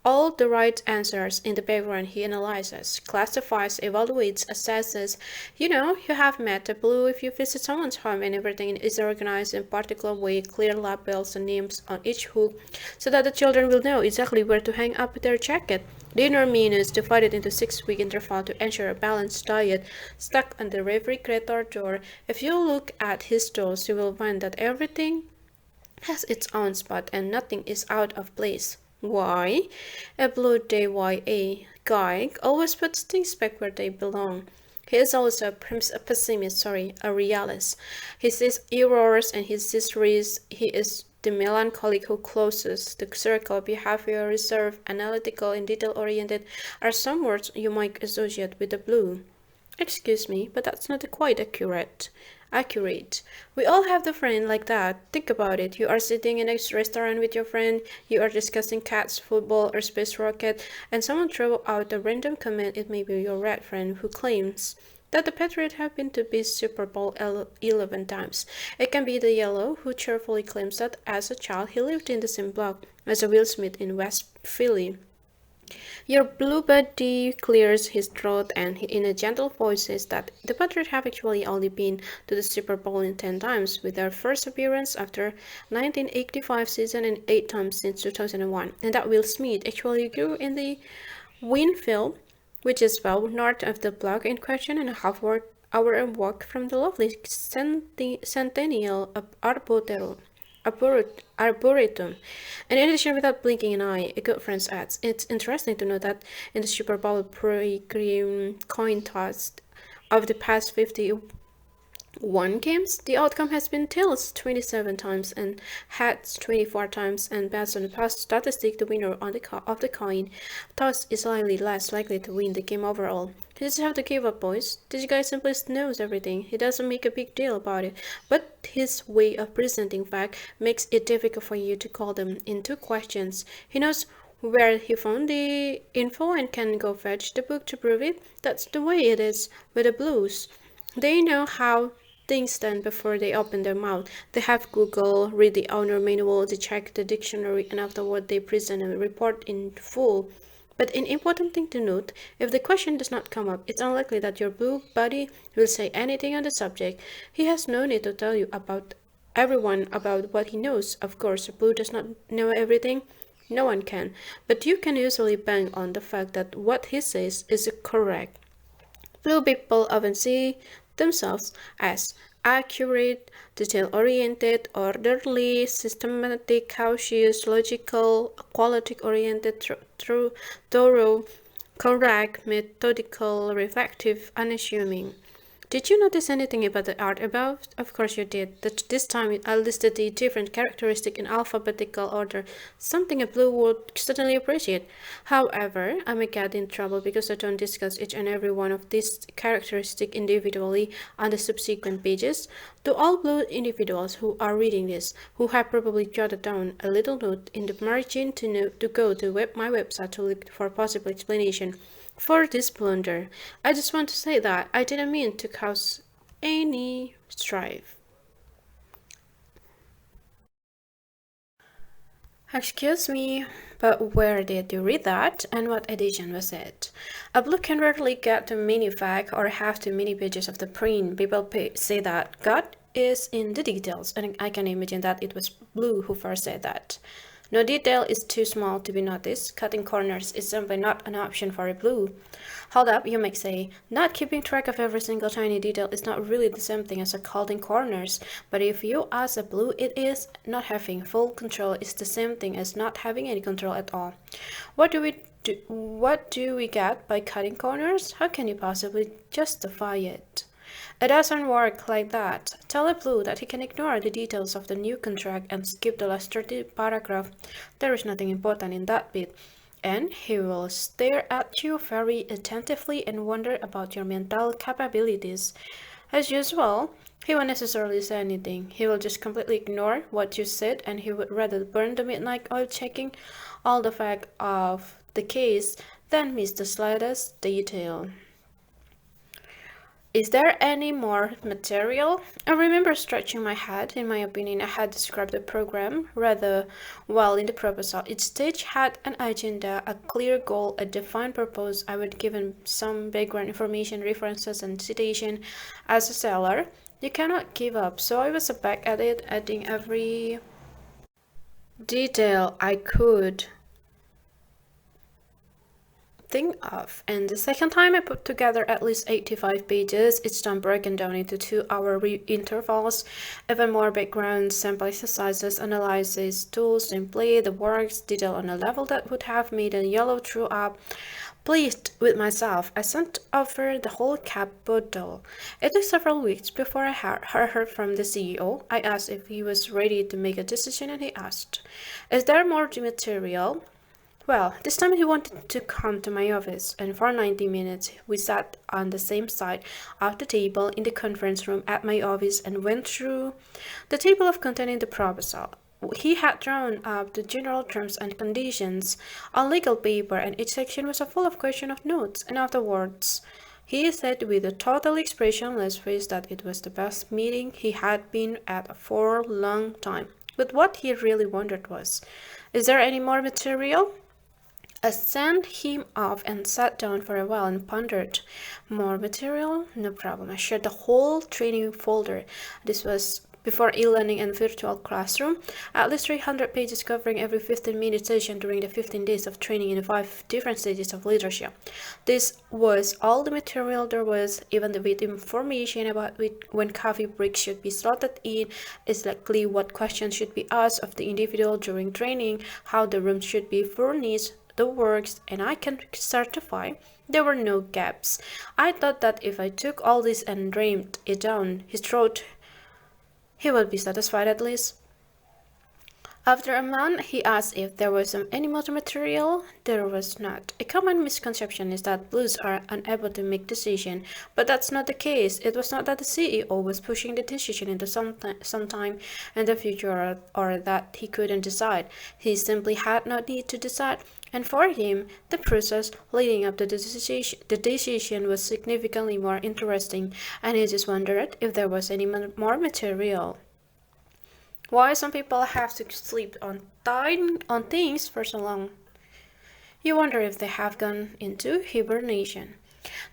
all the right answers in the background. He analyzes, classifies, evaluates, assesses. You have met a blue if you visit someone's home and everything is organized in a particular way, clear labels and names on each hook so that the children will know exactly where to hang up their jacket. Dinner menus divided into 6-week intervals to ensure a balanced diet stuck on the refrigerator door. If you look at his dolls, you will find that everything has its own spot and nothing is out of place. Why? A blue DYA guy always puts things back where they belong. He is also a pessimist, a realist. He sees errors and he sees risks. He is the melancholic who closes the circle. Behavior, reserved, analytical, and detail-oriented are some words you might associate with the blue. Excuse me, but that's not quite accurate. We all have the friend like that. Think about it. You are sitting in a restaurant with your friend, you are discussing cats, football, or space rocket, and someone throws out a random comment. It may be your red friend who claims that the Patriots have been to the Super Bowl 11 times. It can be the yellow who cheerfully claims that as a child he lived in the same block as a Will Smith in West Philly. Your blue buddy clears his throat and in a gentle voice says that the Patriots have actually only been to the Super Bowl in 10 times, with their first appearance after 1985 season and 8 times since 2001, and that Will Smith actually grew in the Winfield, which is well north of the block in question and a half-hour walk from the lovely Centennial Arboretum. And in addition, without blinking an eye, a good friend adds, it's interesting to note that in the Super Bowl pre-game coin toss of the past 51 games, the outcome has been tails 27 times and heads 24 times, and based on the past statistic, the winner of the coin toss is slightly less likely to win the game overall. You just have to give up, boys. This guy simply knows everything. He doesn't make a big deal about it, but his way of presenting facts makes it difficult for you to call them into questions. He knows where he found the info and can go fetch the book to prove it. That's the way it is with the blues. They know how things stand before they open their mouth. They have Google, read the owner manual, they check the dictionary, and afterward they present a report in full. But an important thing to note, if the question does not come up, it's unlikely that your blue buddy will say anything on the subject. He has no need to tell you about everyone about what he knows. Of course, blue does not know everything. No one can. But you can usually bang on the fact that what he says is correct. Blue people often see themselves as accurate, detail-oriented, orderly, systematic, cautious, logical, quality-oriented, thorough, correct, methodical, reflective, unassuming. Did you notice anything about the art above? Of course you did. This time I listed the different characteristics in alphabetical order, something a blue would certainly appreciate. However, I may get in trouble because I don't discuss each and every one of these characteristics individually on the subsequent pages. To all blue individuals who are reading this, who have probably jotted down a little note in the margin to go to my website to look for possible explanation for this blunder, I just want to say that I didn't mean to cause any strife. Excuse me, but where did you read that, and what edition was it? A blue can rarely get to many facts or have too many pages of the print. People say that God is in the details, and I can imagine that it was Blue who first said that. No detail is too small to be noticed. Cutting corners is simply not an option for a blue. Hold up, you might say. Not keeping track of every single tiny detail is not really the same thing as cutting corners. But if you ask a blue, it is. Not having full control is the same thing as not having any control at all. What do we get by cutting corners? How can you possibly justify it? It doesn't work like that. Tell a blue that he can ignore the details of the new contract and skip the last 30 paragraph. There is nothing important in that bit. And he will stare at you very attentively and wonder about your mental capabilities. As usual, he won't necessarily say anything. He will just completely ignore what you said, and he would rather burn the midnight oil checking all the facts of the case than miss the slightest detail. Is there any more material? I remember stretching my head. In my opinion, I had described the program rather well in the proposal. Each stage had an agenda, a clear goal, a defined purpose. I would give him some background information, references, and citation. As a seller, you cannot give up, so I was back at it, adding every detail I could think of. And the second time I put together at least 85 pages, each time broken down into 2-hour intervals, even more background, sample exercises, analysis, tools, gameplay, the works, detail on a level that would have made a yellow throw up. Pleased with myself, I sent over the whole cap bottle. It took several weeks before I heard from the CEO. I asked if he was ready to make a decision, and he asked, "Is there more material?" Well, this time he wanted to come to my office, and for 90 minutes we sat on the same side of the table in the conference room at my office and went through the table of containing the proposal. He had drawn up the general terms and conditions on legal paper, and each section was full of questions of notes, and afterwards he said with a totally expressionless face that it was the best meeting he had been at for a long time. But what he really wondered was, is there any more material? I sent him off and sat down for a while and pondered. More material? No problem. I shared the whole training folder. This was before e-learning and virtual classroom, at least 300 pages covering every 15-minute session during the 15 days of training in 5 different stages of leadership. This was all the material there was, even with information about when coffee breaks should be slotted in, exactly what questions should be asked of the individual during training, how the room should be furnished, the works, and I can certify there were no gaps. I thought that if I took all this and rammed it down his throat, he would be satisfied at least. After a month, he asked if there was any more material. There was not. A common misconception is that blues are unable to make decisions, but that's not the case. It was not that the CEO was pushing the decision into sometime in the future or that he couldn't decide. He simply had no need to decide. And for him, the process leading up to the decision was significantly more interesting, and he just wondered if there was any more material. Why some people have to sleep on things for so long? You wonder if they have gone into hibernation.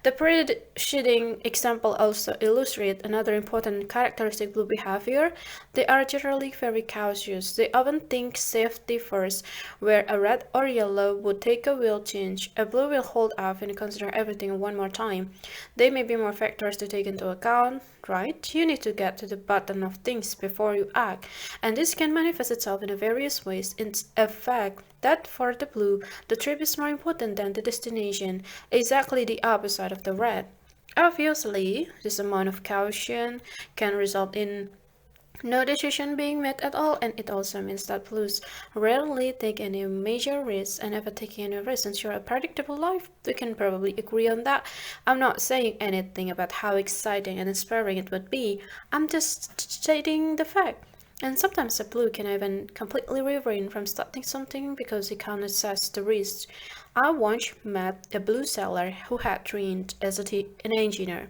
The preceding example also illustrates another important characteristic of blue behavior. They are generally very cautious. They often think safety first, where a red or yellow would take a will change. A blue will hold off and consider everything one more time. There may be more factors to take into account, right? You need to get to the bottom of things before you act, and this can manifest itself in various ways. It's a fact that for the blue, the trip is more important than the destination, exactly the opposite of the red. Obviously, this amount of caution can result in no decision being made at all, and it also means that blues rarely take any major risks, and never taking any risks ensure a predictable life. We can probably agree on that. I'm not saying anything about how exciting and inspiring it would be. I'm just stating the fact. And sometimes a blue can even completely refrain from starting something because he can't assess the risk. I once met a blue seller who had trained as an engineer.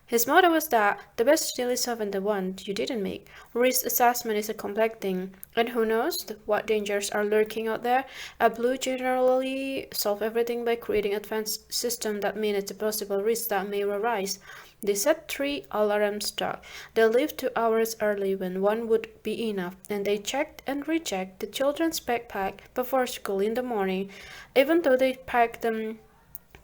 His motto was that the best deal is often the one you didn't make. Risk assessment is a complex thing, and who knows what dangers are lurking out there. A blue generally solves everything by creating advanced systems that manage the possible risks that may arise. They set 3 alarms stuck. They leave 2 hours early when one would be enough, and they checked and rechecked the children's backpack before school in the morning, even though they packed them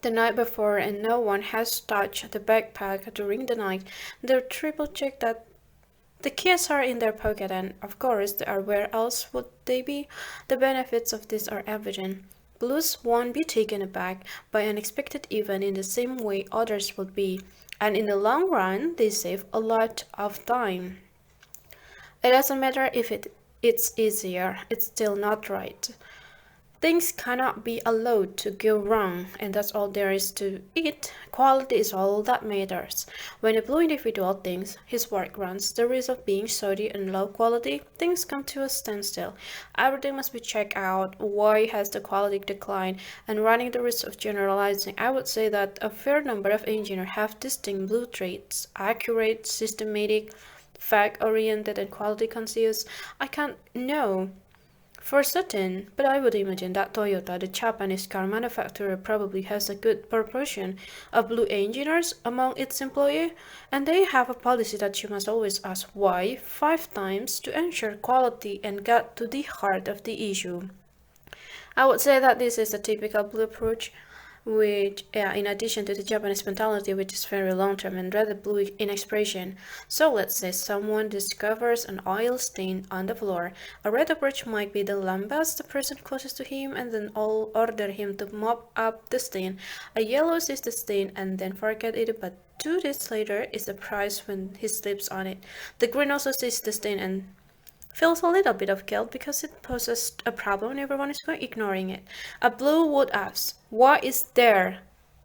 the night before and no one has touched the backpack during the night. They triple check that the keys are in their pocket, and of course they are. Where else would they be? The benefits of this are evident. Blues won't be taken aback by an unexpected event in the same way others would be, and in the long run they save a lot of time. It doesn't matter if it's easier, it's still not right. Things cannot be allowed to go wrong, and that's all there is to it. Quality is all that matters. When a blue individual thinks his work runs the risk of being shoddy and low quality, things come to a standstill. Everything must be checked out. Why has the quality declined? And running the risk of generalizing, I would say that a fair number of engineers have distinct blue traits: accurate, systematic, fact-oriented, and quality-conscious. I can't know for certain, but I would imagine that Toyota, the Japanese car manufacturer, probably has a good proportion of blue engineers among its employees, and they have a policy that you must always ask why 5 times to ensure quality and get to the heart of the issue. I would say that this is a typical blue approach, which, in addition to the Japanese mentality, which is very long-term and rather blue in expression. So let's say someone discovers an oil stain on the floor. A red approach might be the lambast the person closest to him and then all order him to mop up the stain. A yellow sees the stain and then forget it, but 2 days later is surprised when he slips on it. The green also sees the stain and feels a little bit of guilt because it poses a problem and everyone is ignoring it. A blue would ask, why is there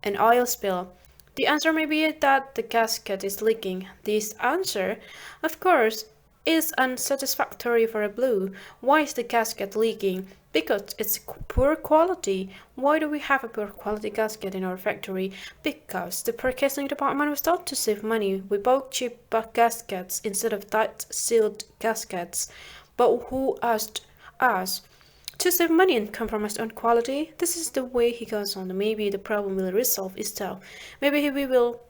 an oil spill? The answer may be that the gasket is leaking. This answer, of course, is unsatisfactory for a blue. Why is the gasket leaking? Because it's poor quality. Why do we have a poor quality gasket in our factory? Because the purchasing department was taught to save money. We bought cheap gaskets instead of tight sealed gaskets. But who asked us to save money and compromise on quality? This is the way he goes on. Maybe the problem will resolve itself. Maybe we will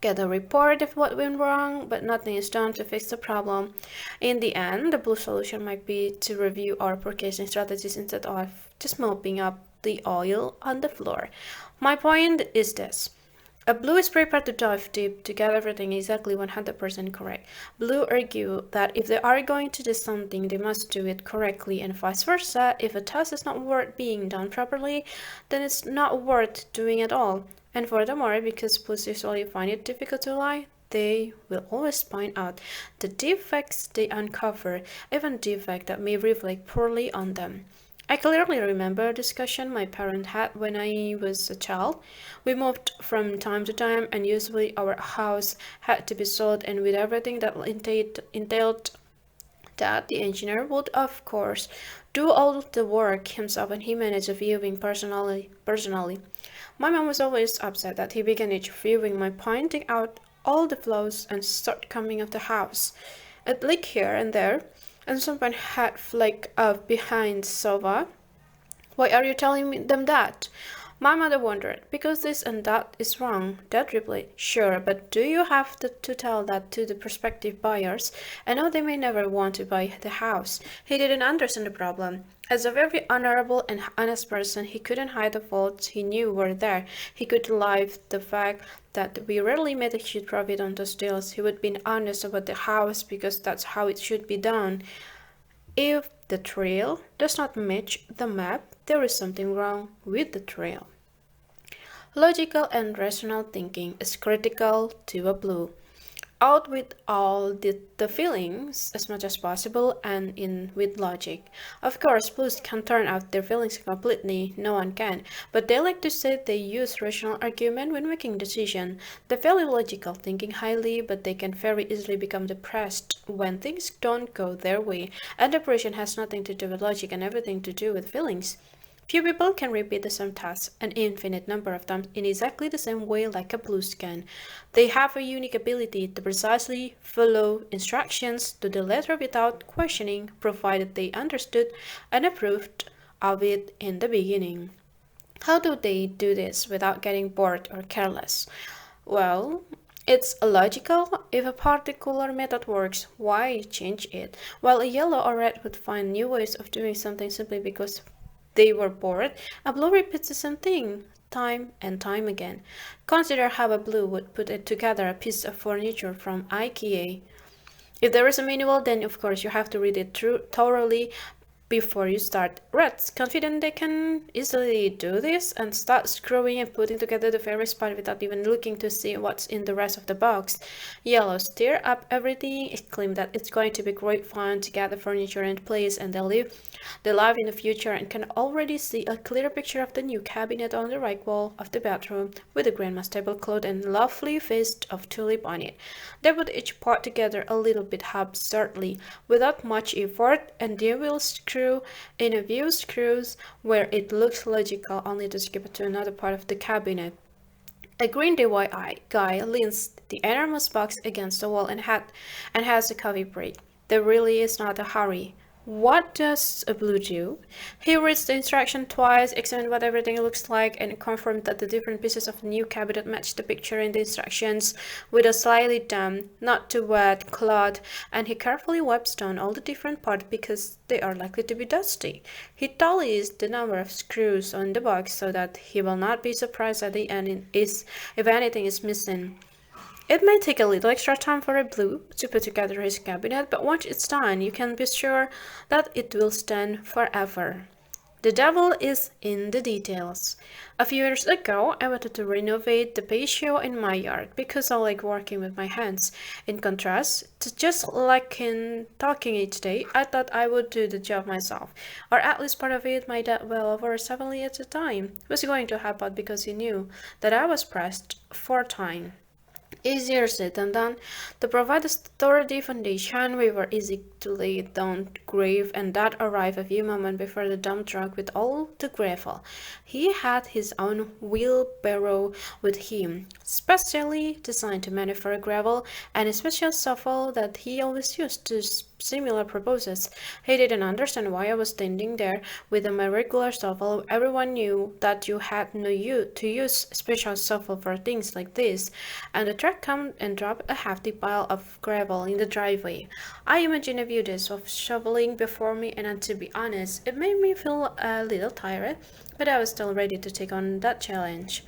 get a report of what went wrong, but nothing is done to fix the problem. In the end, the blue solution might be to review our purchasing strategies instead of just mopping up the oil on the floor. My point is this. A blue is prepared to dive deep to get everything exactly 100% correct. Blue argue that if they are going to do something, they must do it correctly, and vice versa. If a task is not worth being done properly, then it's not worth doing at all. And furthermore, because blues usually find it difficult to lie, they will always point out the defects they uncover, even defects that may reflect poorly on them. I clearly remember a discussion my parents had when I was a child. We moved from time to time, and usually our house had to be sold, and with everything that entailed that, the engineer would, of course, do all the work himself, and he managed the viewing personally. My mom was always upset that he began each viewing by pointing out all the flaws and shortcomings of the house. It leaked here and there, and someone had flaked off behind the sofa. Why are you telling them that? My mother wondered, because this and that is wrong. Dad replied, sure, but do you have to tell that to the prospective buyers? I know they may never want to buy the house. He didn't understand the problem. As a very honorable and honest person, he couldn't hide the faults he knew were there. He could live the fact that we rarely made a huge profit on those deals. He would be honest about the house because that's how it should be done. If the trail does not match the map, there is something wrong with the trail. Logical and rational thinking is critical to a blue. Out with all the feelings as much as possible and in with logic. Of course, blues can turn out their feelings completely, no one can, but they like to say they use rational argument when making decisions. They value logical thinking highly, but they can very easily become depressed when things don't go their way, and depression has nothing to do with logic and everything to do with feelings. Few people can repeat the same task an infinite number of times in exactly the same way like a blues can. They have a unique ability to precisely follow instructions to the letter without questioning, provided they understood and approved of it in the beginning. How do they do this without getting bored or careless? Well, It's logical. If a particular method works, why change it? While a yellow or red would find new ways of doing something simply because they were bored, a blue repeats the same thing time and time again. Consider how a blue would put it together a piece of furniture from IKEA. If there is a manual, then of course you have to read it through thoroughly before you start. Reds, confident they can easily do this and start screwing and putting together the various parts without even looking to see what's in the rest of the box. Yellows stir up everything, exclaim that it's going to be great fun to get the furniture in place, and they live in the future and can already see a clear picture of the new cabinet on the right wall of the bedroom with the grandma's tablecloth and lovely vase of tulip on it. They put each part together a little bit absurdly, without much effort, and they will screw in a few screws where it looks logical only to skip it to another part of the cabinet. A green DIY guy leans the enormous box against the wall and has a coffee break. There really is not a hurry. What does a blue do? He reads the instruction twice, examines what everything looks like, and confirms that the different pieces of the new cabinet match the picture in the instructions with a slightly damp, not too wet cloth, and he carefully wipes down all the different parts because they are likely to be dusty. He tallies the number of screws on the box so that he will not be surprised at the end if anything is missing. It may take a little extra time for a blue to put together his cabinet, but once it's done, you can be sure that it will stand forever. The devil is in the details. A few years ago, I wanted to renovate the patio in my yard because I like working with my hands. In contrast to just liking talking each day, I thought I would do the job myself, or at least part of it. My dad, well over 7 years at the time, was going to help out because he knew that I was pressed for time. Easier said than done. To provide a sturdy foundation, we were easy to lay down grave, and Dad arrived a few moments before the dump truck with all the gravel. He had his own wheelbarrow with him, specially designed to maneuver gravel, and a special shovel that he always used to similar purposes. He didn't understand why I was standing there with my regular shovel. Everyone knew that you had no to use special shovel for things like this, and the truck came and dropped a hefty pile of gravel in the driveway. I imagined a few days of shoveling before me, and to be honest, it made me feel a little tired, but I was still ready to take on that challenge.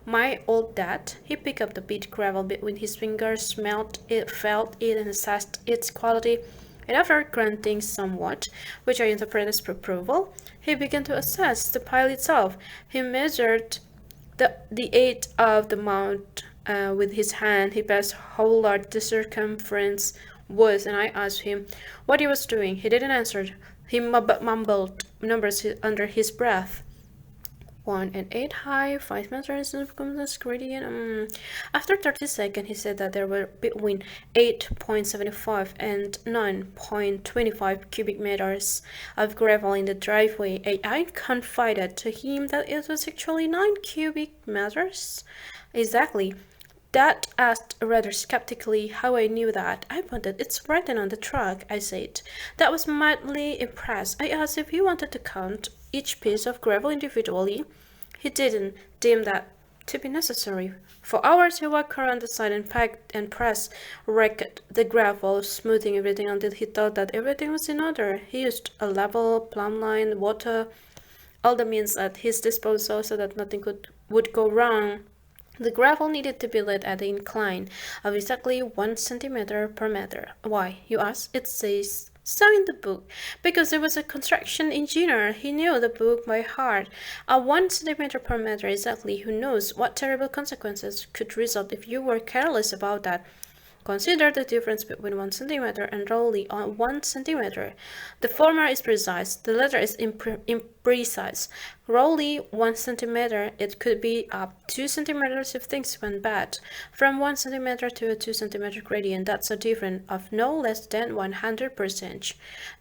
My old dad, he picked up the bit gravel between his fingers, smelled it, felt it, and assessed its quality. And after grunting somewhat, which I interpret as approval, he began to assess the pile itself. He measured the height of the mound with his hand. He passed how large the circumference was, and I asked him what he was doing. He didn't answer. He mumbled numbers under his breath. 1 and 8 high, 5 meters of confidence gradient. After 30 seconds, he said that there were between 8.75 and 9.25 cubic meters of gravel in the driveway. I confided to him that it was actually 9 cubic meters. Exactly. Dad asked rather skeptically how I knew that. I pointed. It's written on the truck, I said. Dad was mildly impressed. I asked if he wanted to count each piece of gravel individually. He didn't deem that to be necessary. For hours he walked around the site and packed and pressed, raked the gravel, smoothing everything until he thought that everything was in order. He used a level, plumb line, water, all the means at his disposal so that nothing would go wrong. The gravel needed to be laid at an incline of exactly 1 centimeter per meter. Why, you ask? It says so in the book. Because he was a construction engineer, he knew the book by heart. A 1 centimeter per meter exactly. Who knows what terrible consequences could result if you were careless about that? Consider the difference between 1 centimeter and roughly 1 centimeter. The former is precise, the latter is imprecise. Roughly 1 centimeter, it could be up 2 centimeters if things went bad. From 1 centimeter to a 2 centimeter gradient, that's a difference of no less than 100%.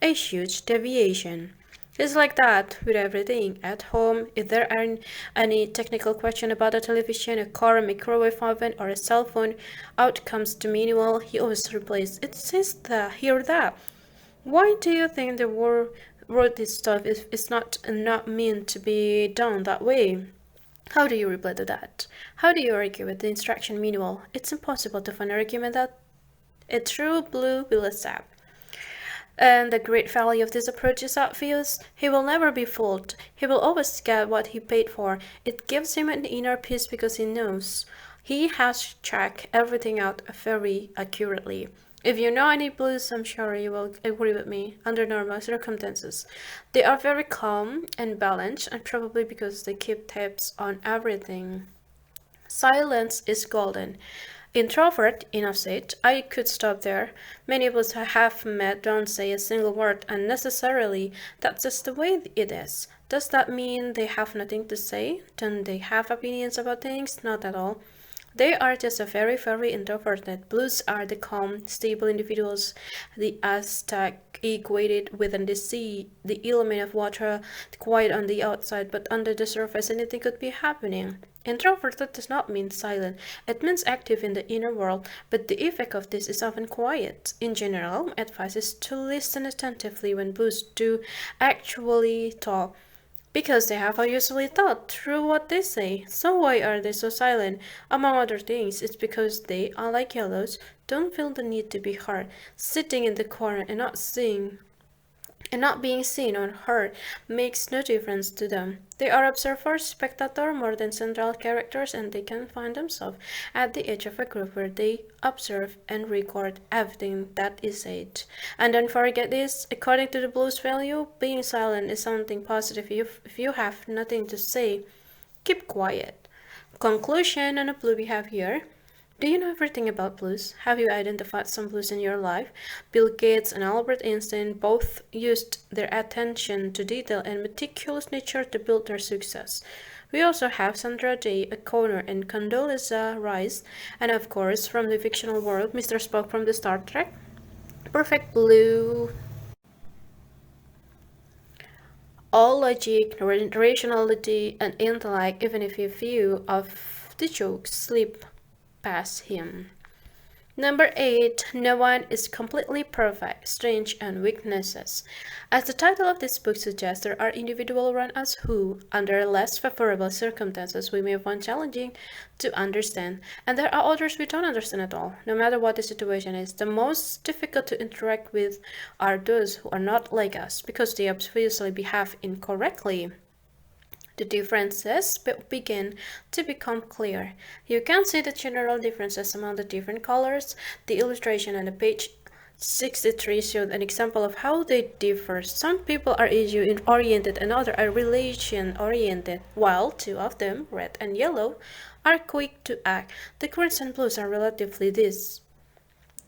A huge deviation. It's like that with everything. At home, if there are any technical question about a television, a car, a microwave oven, or a cell phone, out comes the manual. He always replaces. It says that here that. Why do you think the war wrote this stuff if it's not meant to be done that way? How do you reply to that? How do you argue with the instruction manual? It's impossible to find an argument that a true blue will accept. And the great value of this approach is obvious. He will never be fooled. He will always get what he paid for. It gives him an inner peace because he knows he has checked everything out very accurately. If you know any blues, I'm sure you will agree with me. Under normal circumstances, they are very calm and balanced, and probably because they keep tabs on everything. Silence is golden. Introvert, enough said. I could stop there. Many of us I have met don't say a single word unnecessarily. That's just the way it is. Does that mean they have nothing to say? Don't they have opinions about things? Not at all. They are just a very, very introverted. Blues are the calm, stable individuals, the Aztec equated with the sea, the element of water, quiet on the outside, but under the surface anything could be happening. Introverted does not mean silent. It means active in the inner world, but the effect of this is often quiet. In general, advice is to listen attentively when blues do actually talk because they have usually thought through what they say. So why are they so silent? Among other things, it's because they, unlike yellows, don't feel the need to be heard, sitting in the corner and not being seen or heard makes no difference to them. They are observers, spectators more than central characters, and they can find themselves at the edge of a group where they observe and record everything that is said. And don't forget this, according to the blues value, being silent is something positive. If you have nothing to say, keep quiet. Conclusion on a blue behavior. Do you know everything about blues? Have you identified some blues in your life? Bill Gates and Albert Einstein both used their attention to detail and meticulous nature to build their success. We also have Sandra Day, O'Connor, and Condoleezza Rice, and of course, from the fictional world, Mr. Spock from the Star Trek. Perfect blue. All logic, rationality, and intellect, even if a few of the jokes slip past him. Number 8. No one is completely perfect, strange, and weaknesses. As the title of this book suggests, there are individuals around us who, under less favorable circumstances, we may find challenging to understand, and there are others we don't understand at all. No matter what the situation is, the most difficult to interact with are those who are not like us, because they obviously behave incorrectly. The differences begin to become clear. You can see the general differences among the different colors. The illustration on the page 63 showed an example of how they differ. Some people are issue-oriented and others are relation-oriented, while two of them, red and yellow, are quick to act. The greens and blues are relatively this.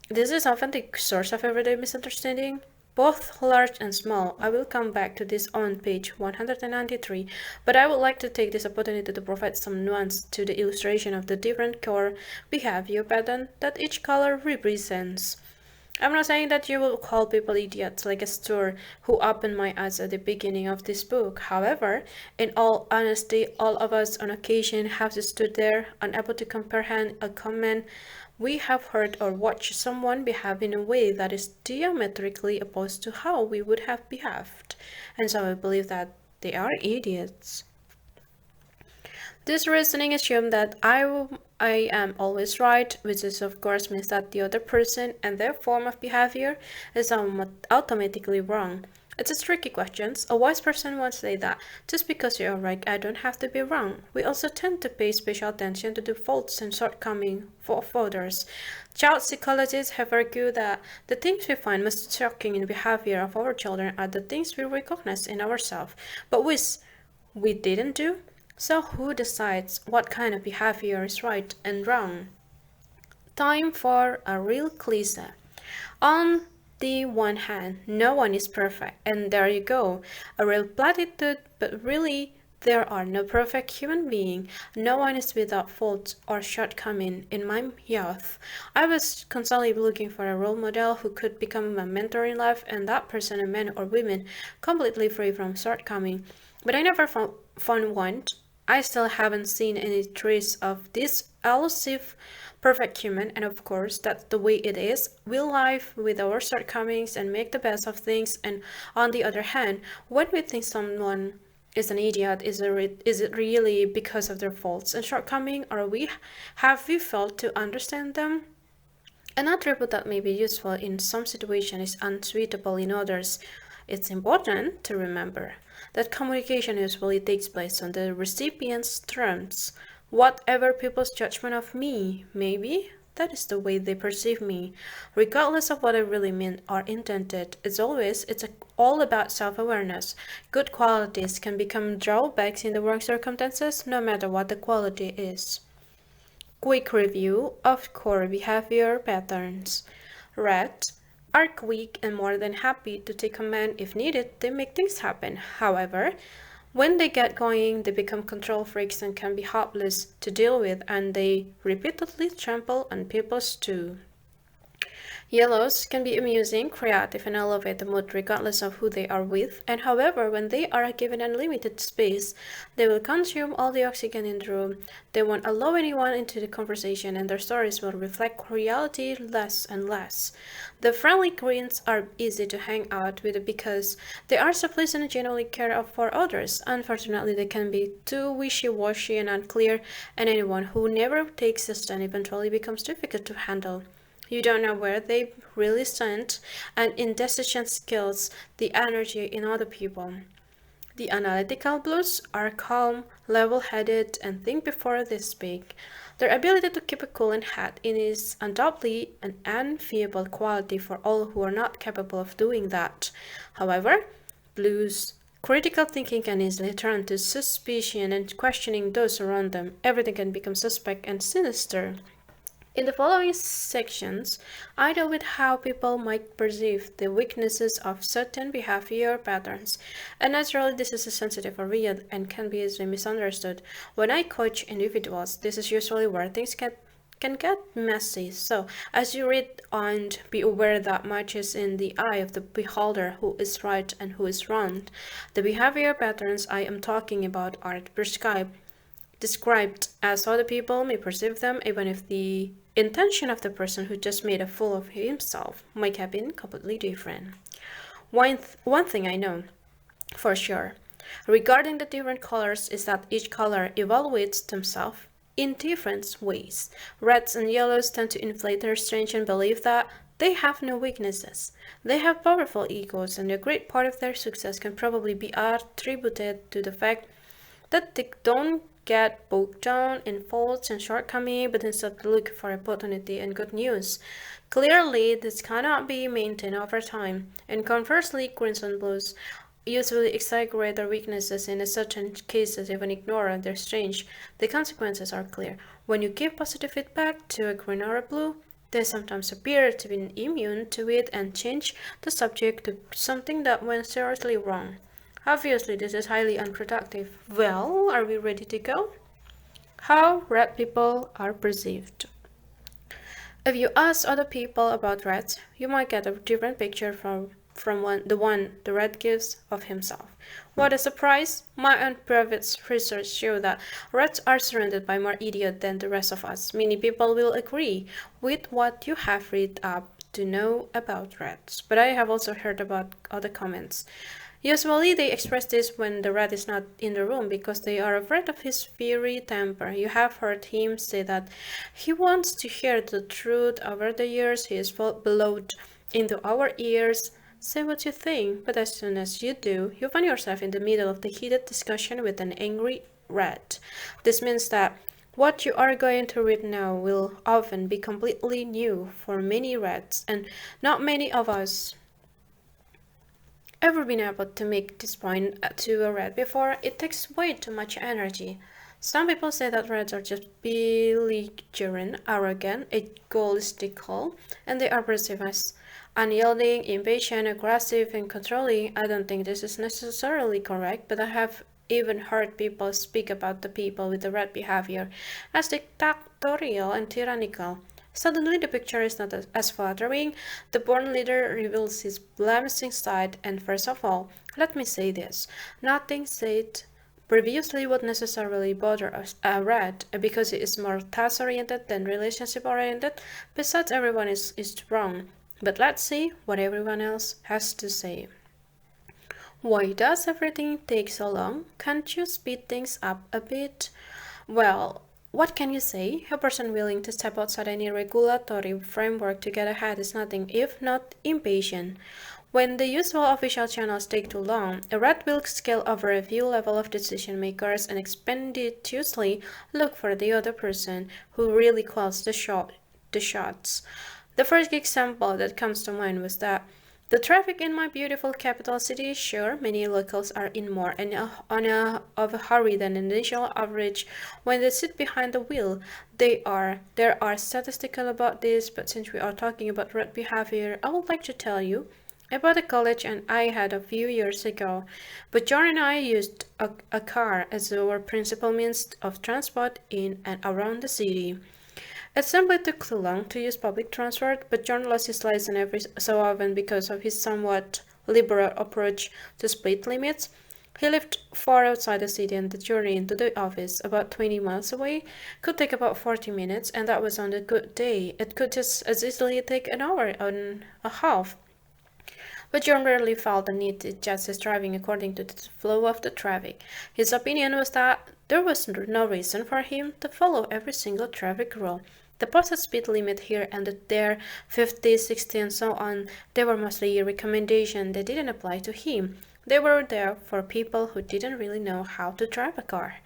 This is often the source of everyday misunderstanding, both large and small. I will come back to this on page 193, but I would like to take this opportunity to provide some nuance to the illustration of the different core behavior pattern that each color represents. I'm not saying that you will call people idiots like a store who opened my eyes at the beginning of this book. However, in all honesty, all of us on occasion have stood there, unable to comprehend a comment we have heard or watched someone behave in a way that is diametrically opposed to how we would have behaved, and so I believe that they are idiots. This reasoning assumes that I am always right, which is of course means that the other person and their form of behavior is automatically wrong. It's a tricky question. A wise person once said that just because you are right, I don't have to be wrong. We also tend to pay special attention to the faults and shortcomings of others. Child psychologists have argued that the things we find most shocking in the behavior of our children are the things we recognize in ourselves, but which we didn't do. So who decides what kind of behavior is right and wrong? Time for a real cliche. On the one hand, no one is perfect, and there you go, a real platitude, but really, there are no perfect human beings. No one is without fault or shortcoming. In my youth, I was constantly looking for a role model who could become my mentor in life, and that person, a man or woman, completely free from shortcoming. But I never found one. I still haven't seen any trace of this elusive perfect human, and of course that's the way it is. We live with our shortcomings and make the best of things, and on the other hand, when we think someone is an idiot? Is it really because of their faults and shortcomings, or have we failed to understand them? An attribute that may be useful in some situations is unsuitable in others. It's important to remember that communication usually takes place on the recipient's terms. Whatever people's judgment of me may be, that is the way they perceive me, regardless of what I really meant or intended. It's all about self-awareness. Good qualities can become drawbacks in the wrong circumstances, no matter what the quality is. Quick review of core behavior patterns. Rats are quick and more than happy to take command if needed. They make things happen. However, when they get going, they become control freaks and can be hopeless to deal with, and they repeatedly trample on people's too. Yellows can be amusing, creative, and elevate the mood regardless of who they are with, and however, when they are given unlimited space, they will consume all the oxygen in the room. They won't allow anyone into the conversation, and their stories will reflect reality less and less. The friendly greens are easy to hang out with because they are so pleasant and genuinely care for others. Unfortunately, they can be too wishy-washy and unclear, and anyone who never takes a stand eventually becomes difficult to handle. You don't know where they really stand, and indecision kills the energy in other people. The analytical blues are calm, level-headed, and think before they speak. Their ability to keep a cool head is undoubtedly an enviable quality for all who are not capable of doing that. However, blues critical thinking can easily turn to suspicion and questioning those around them. Everything can become suspect and sinister. In the following sections, I deal with how people might perceive the weaknesses of certain behavior patterns. And naturally, this is a sensitive area and can be easily misunderstood. When I coach individuals, this is usually where things can get messy. So, as you read on, be aware that much is in the eye of the beholder who is right and who is wrong. The behavior patterns I am talking about are described as other people may perceive them, even if the intention of the person who just made a fool of himself might have been completely different. One thing I know for sure regarding the different colors is that each color evaluates themselves in different ways. Reds and yellows tend to inflate their strength and believe that they have no weaknesses. They have powerful egos, and a great part of their success can probably be attributed to the fact that they don't get bogged down in faults and shortcomings, but instead look for opportunity and good news. Clearly, this cannot be maintained over time, and conversely, greens and blues usually exaggerate their weaknesses in certain cases, even ignore their strengths. The consequences are clear. When you give positive feedback to a green or a blue, they sometimes appear to be immune to it and change the subject to something that went seriously wrong. Obviously, this is highly unproductive. Well, are we ready to go? How red people are perceived. If you ask other people about reds, you might get a different picture from the one the red gives of himself. What a surprise! My own private research shows that reds are surrounded by more idiots than the rest of us. Many people will agree with what you have read up to know about reds, but I have also heard about other comments. Usually they express this when the rat is not in the room because they are afraid of his fiery temper. You have heard him say that he wants to hear the truth. Over the years he is blowed into our ears. Say what you think, but as soon as you do, you find yourself in the middle of the heated discussion with an angry rat. This means that what you are going to read now will often be completely new for many rats, and not many of us ever been able to make this point to a rat before. It takes way too much energy. Some people say that rats are just belligerent, arrogant, egotistical, and they are perceived as unyielding, impatient, aggressive, and controlling. I don't think this is necessarily correct, but I have even heard people speak about the people with the rat behavior as dictatorial and tyrannical. Suddenly, the picture is not as flattering. The born leader reveals his blaming side, and first of all, let me say this. Nothing said previously would necessarily bother a rat because it is more task-oriented than relationship-oriented. Besides, everyone is wrong. But let's see what everyone else has to say. Why does everything take so long? Can't you speed things up a bit? Well, what can you say? A person willing to step outside any regulatory framework to get ahead is nothing if not impatient. When the usual official channels take too long, a rat will scale over a view level of decision makers and expeditiously look for the other person who really calls the shots. The first example that comes to mind was that the traffic in my beautiful capital city, sure, many locals are in more of a hurry than the national average when they sit behind the wheel. There are statistics about this, but since we are talking about rat behavior, I would like to tell you about a college and I had a few years ago. But John and I used a car as our principal means of transport in and around the city. It simply took too long to use public transport, but John lost his license every so often because of his somewhat liberal approach to speed limits. He lived far outside the city and the journey into the office, about 20 miles away, could take about 40 minutes, and that was on a good day. It could just as easily take an hour and a half. But John rarely felt the need to adjust his driving according to the flow of the traffic. His opinion was that there was no reason for him to follow every single traffic rule. The posted speed limit here and there, 50, 60 and so on, they were mostly a recommendation. They didn't apply to him. They were there for people who didn't really know how to drive a car.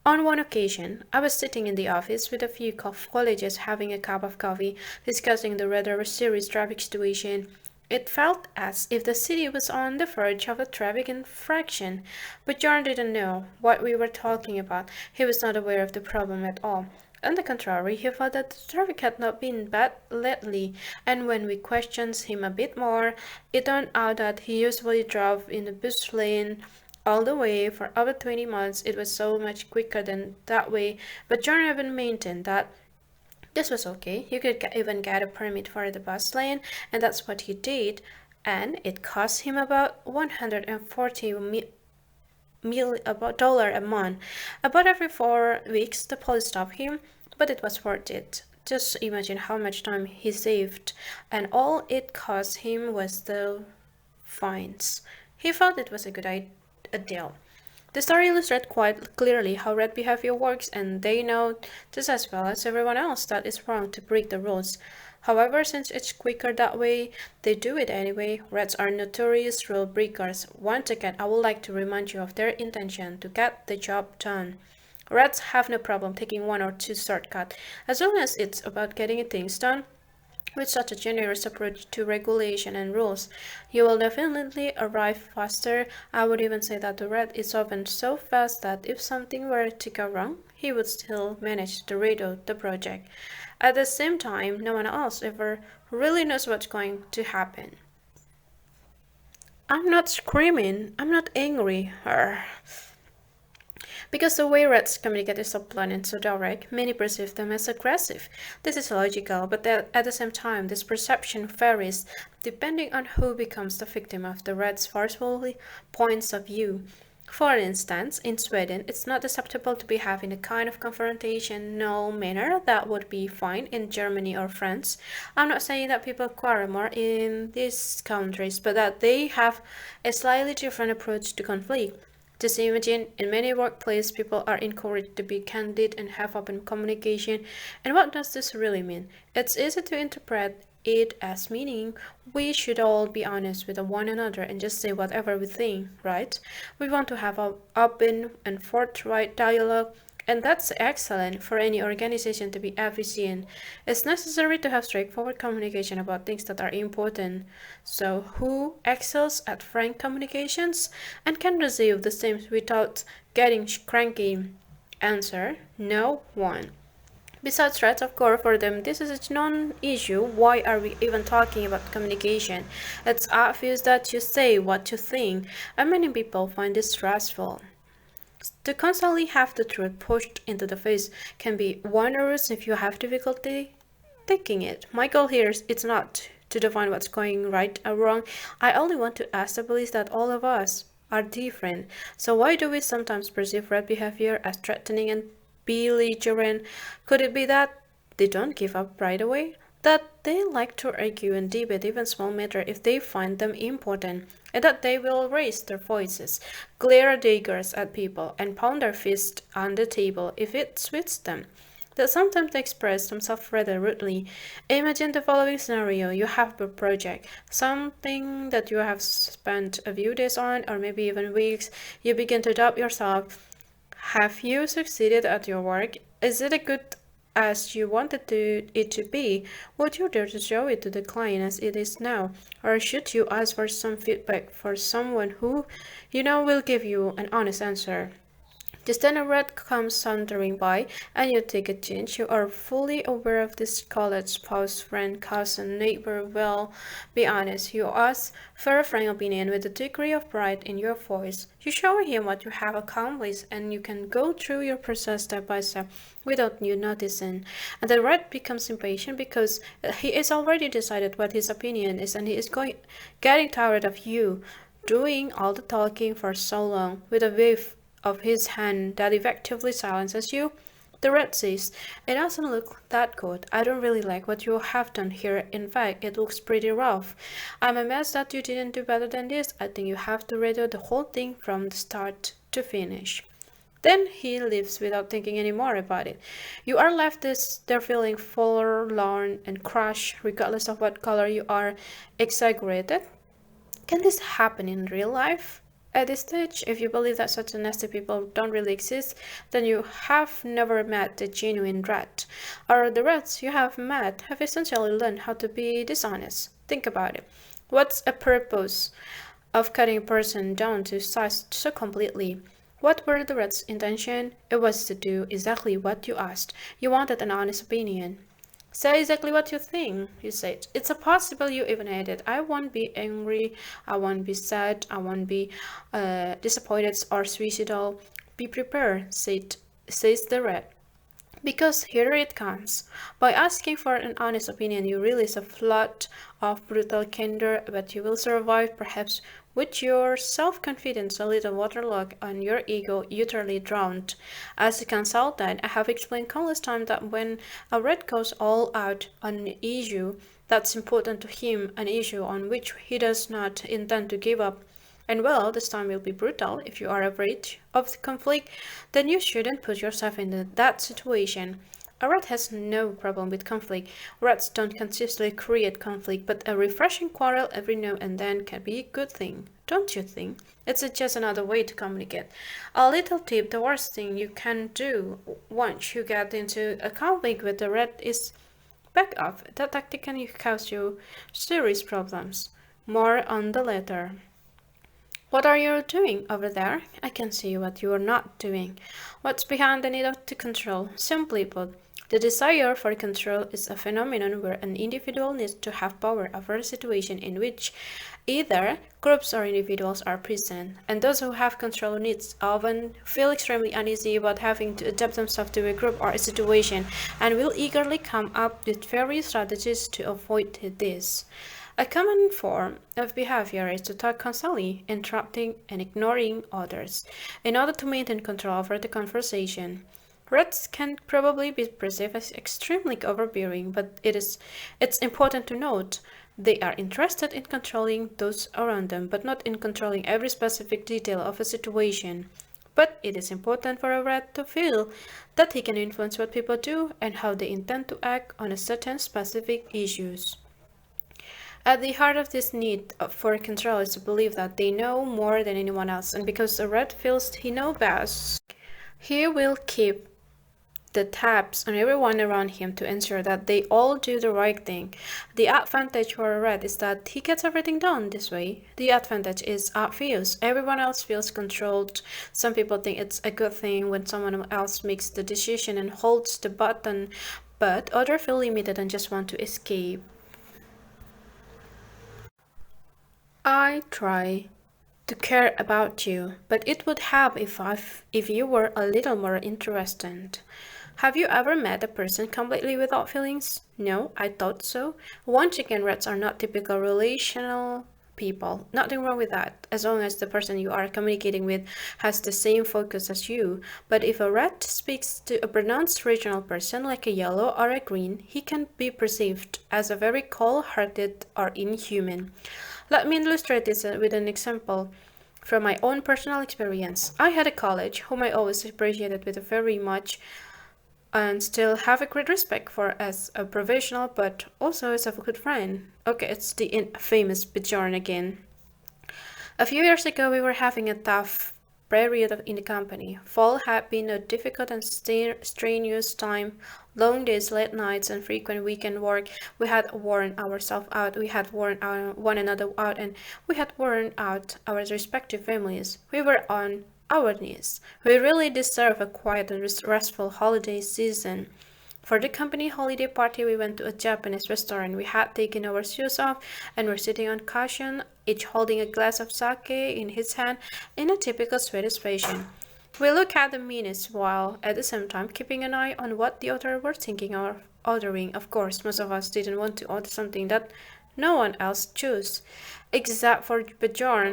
On one occasion, I was sitting in the office with a few colleagues having a cup of coffee, discussing the rather serious traffic situation. It felt as if the city was on the verge of a traffic infraction, but John didn't know what we were talking about. He was not aware of the problem at all. On the contrary, he thought that the traffic had not been bad lately, and when we questioned him a bit more, it turned out that he usually drove in the bus lane all the way for over 20 miles. It was so much quicker than that way, but John even maintained that this was okay. You could even get a permit for the bus lane, and that's what he did. And it cost him about 140 about dollar a month. About every 4 weeks, the police stopped him, but it was worth it. Just imagine how much time he saved, and all it cost him was the fines. He felt it was a deal. The story illustrates quite clearly how rat behavior works, and they know just as well as everyone else that it's wrong to break the rules. However, since it's quicker that way, they do it anyway. Rats are notorious rule breakers. Once again, I would like to remind you of their intention to get the job done. Rats have no problem taking one or two shortcuts, as long as it's about getting things done. With such a generous approach to regulation and rules, you will definitely arrive faster. I would even say that the rat is often so fast that if something were to go wrong, he would still manage to redo the project. At the same time, no one else ever really knows what's going to happen. I'm not screaming, I'm not angry. Because the way rats communicate is so blunt and so direct, many perceive them as aggressive. This is logical, but at the same time, this perception varies depending on who becomes the victim of the rat's forceful points of view. For instance, in Sweden, it's not acceptable to be having a kind of confrontational manner that would be fine in Germany or France. I'm not saying that people quarrel more in these countries, but that they have a slightly different approach to conflict. Just imagine, in many workplaces, people are encouraged to be candid and have open communication. And what does this really mean? It's easy to interpret it as meaning we should all be honest with one another and just say whatever we think, right? We want to have an open and forthright dialogue, and that's excellent for any organization to be efficient. It's necessary to have straightforward communication about things that are important. So, who excels at frank communications and can receive the same without getting cranky? Answer: no one. Besides threats, of course, for them this is a non-issue. Why are we even talking about communication? It's obvious that you say what you think, and many people find this stressful. To constantly have the truth pushed into the face can be onerous if you have difficulty taking it. My goal here is it's not to define what's going right or wrong. I only want to establish that all of us are different. So why do we sometimes perceive rat behavior as threatening and belligerent? Could it be that they don't give up right away? that they like to argue and debate even small matters if they find them important, and that they will raise their voices, glare daggers at people, and pound their fists on the table if it suits them. That sometimes they express themselves rather rudely. Imagine the following scenario. You have a project, something that you have spent a few days on, or maybe even weeks. You begin to doubt yourself. Have you succeeded at your work? Is it as good as you wanted it to be? Would you dare to show it to the client as it is now? Or should you ask for some feedback for someone who you know will give you an honest answer? Just then a rat comes sauntering by, and you take a chance. You are fully aware of this college spouse, friend, cousin, neighbor. Well, be honest. You ask for a frank opinion with a degree of pride in your voice. You show him what you have accomplished, and you can go through your process step by step without you noticing. And the rat becomes impatient because he is already decided what his opinion is, and he is getting tired of you doing all the talking for so long with a wave of his hand that effectively silences you. The rat says, "It doesn't look that good. I don't really like what you have done here. In fact, it looks pretty rough. I'm amazed that you didn't do better than this. I think you have to redo the whole thing from the start to finish." Then he leaves without thinking any more about it. You are left there feeling forlorn and crushed, regardless of what color you are. Exaggerated? Can this happen in real life? At this stage, if you believe that such nasty people don't really exist, then you have never met the genuine rat. Or the rats you have met have essentially learned how to be dishonest. Think about it. What's a purpose of cutting a person down to size so completely? What were the rat's intention? It was to do exactly what you asked. You wanted an honest opinion. Say exactly what you think, you said. It's a possible you even added, I won't be angry, I won't be sad, I won't be disappointed or suicidal. Be prepared, says the rat. Because here it comes. By asking for an honest opinion, you release a flood of brutal candor, but you will survive, perhaps with your self-confidence a little waterlogged and your ego utterly drowned. As a consultant, I have explained countless times that when a rat goes all out on an issue that's important to him, an issue on which he does not intend to give up, and well, this time will be brutal. If you are afraid of the conflict, then you shouldn't put yourself in that situation. A rat has no problem with conflict. Rats don't consistently create conflict, but a refreshing quarrel every now and then can be a good thing, don't you think? It's just another way to communicate. A little tip, the worst thing you can do once you get into a conflict with a rat is back off. That tactic can cause you serious problems. More on the later. What are you doing over there? I can see what you are not doing. What's behind the need to control? Simply put, the desire for control is a phenomenon where an individual needs to have power over a situation in which either groups or individuals are present, and those who have control needs often feel extremely uneasy about having to adapt themselves to a group or a situation, and will eagerly come up with various strategies to avoid this. A common form of behavior is to talk constantly, interrupting and ignoring others, in order to maintain control over the conversation. Rats can probably be perceived as extremely overbearing, but it's important to note they are interested in controlling those around them, but not in controlling every specific detail of a situation. But it is important for a rat to feel that he can influence what people do and how they intend to act on a certain specific issues. At the heart of this need for control is to believe that they know more than anyone else, and because the rat feels he knows best, he will keep the tabs on everyone around him to ensure that they all do the right thing. The advantage for a rat is that he gets everything done this way. The advantage is obvious. Everyone else feels controlled. Some people think it's a good thing when someone else makes the decision and holds the button, but others feel limited and just want to escape. I try to care about you, but it would help if you were a little more interested. Have you ever met a person completely without feelings? No, I thought so. Once again, rats are not typical relational people. Nothing wrong with that, as long as the person you are communicating with has the same focus as you. But if a red speaks to a pronounced regional person like a yellow or a green, he can be perceived as a very cold-hearted or inhuman. Let me illustrate this with an example from my own personal experience. I had a colleague whom I always appreciated with very much and still have a great respect for as a professional, but also as a good friend. Okay, it's the famous Bjorn again. A few years ago, we were having a tough period in the company. Fall had been a difficult and strenuous time. Long days, late nights, and frequent weekend work. We had worn ourselves out. We had worn one another out, and we had worn out our respective families. We were on our knees. We really deserve a quiet and restful holiday season. For the company holiday party, we went to a Japanese restaurant. We had taken our shoes off and were sitting on cushion, each holding a glass of sake in his hand in a typical Swedish fashion. We looked at the menus while at the same time keeping an eye on what the other were thinking of ordering. Of course, most of us didn't want to order something that no one else chose, except for Bjorn.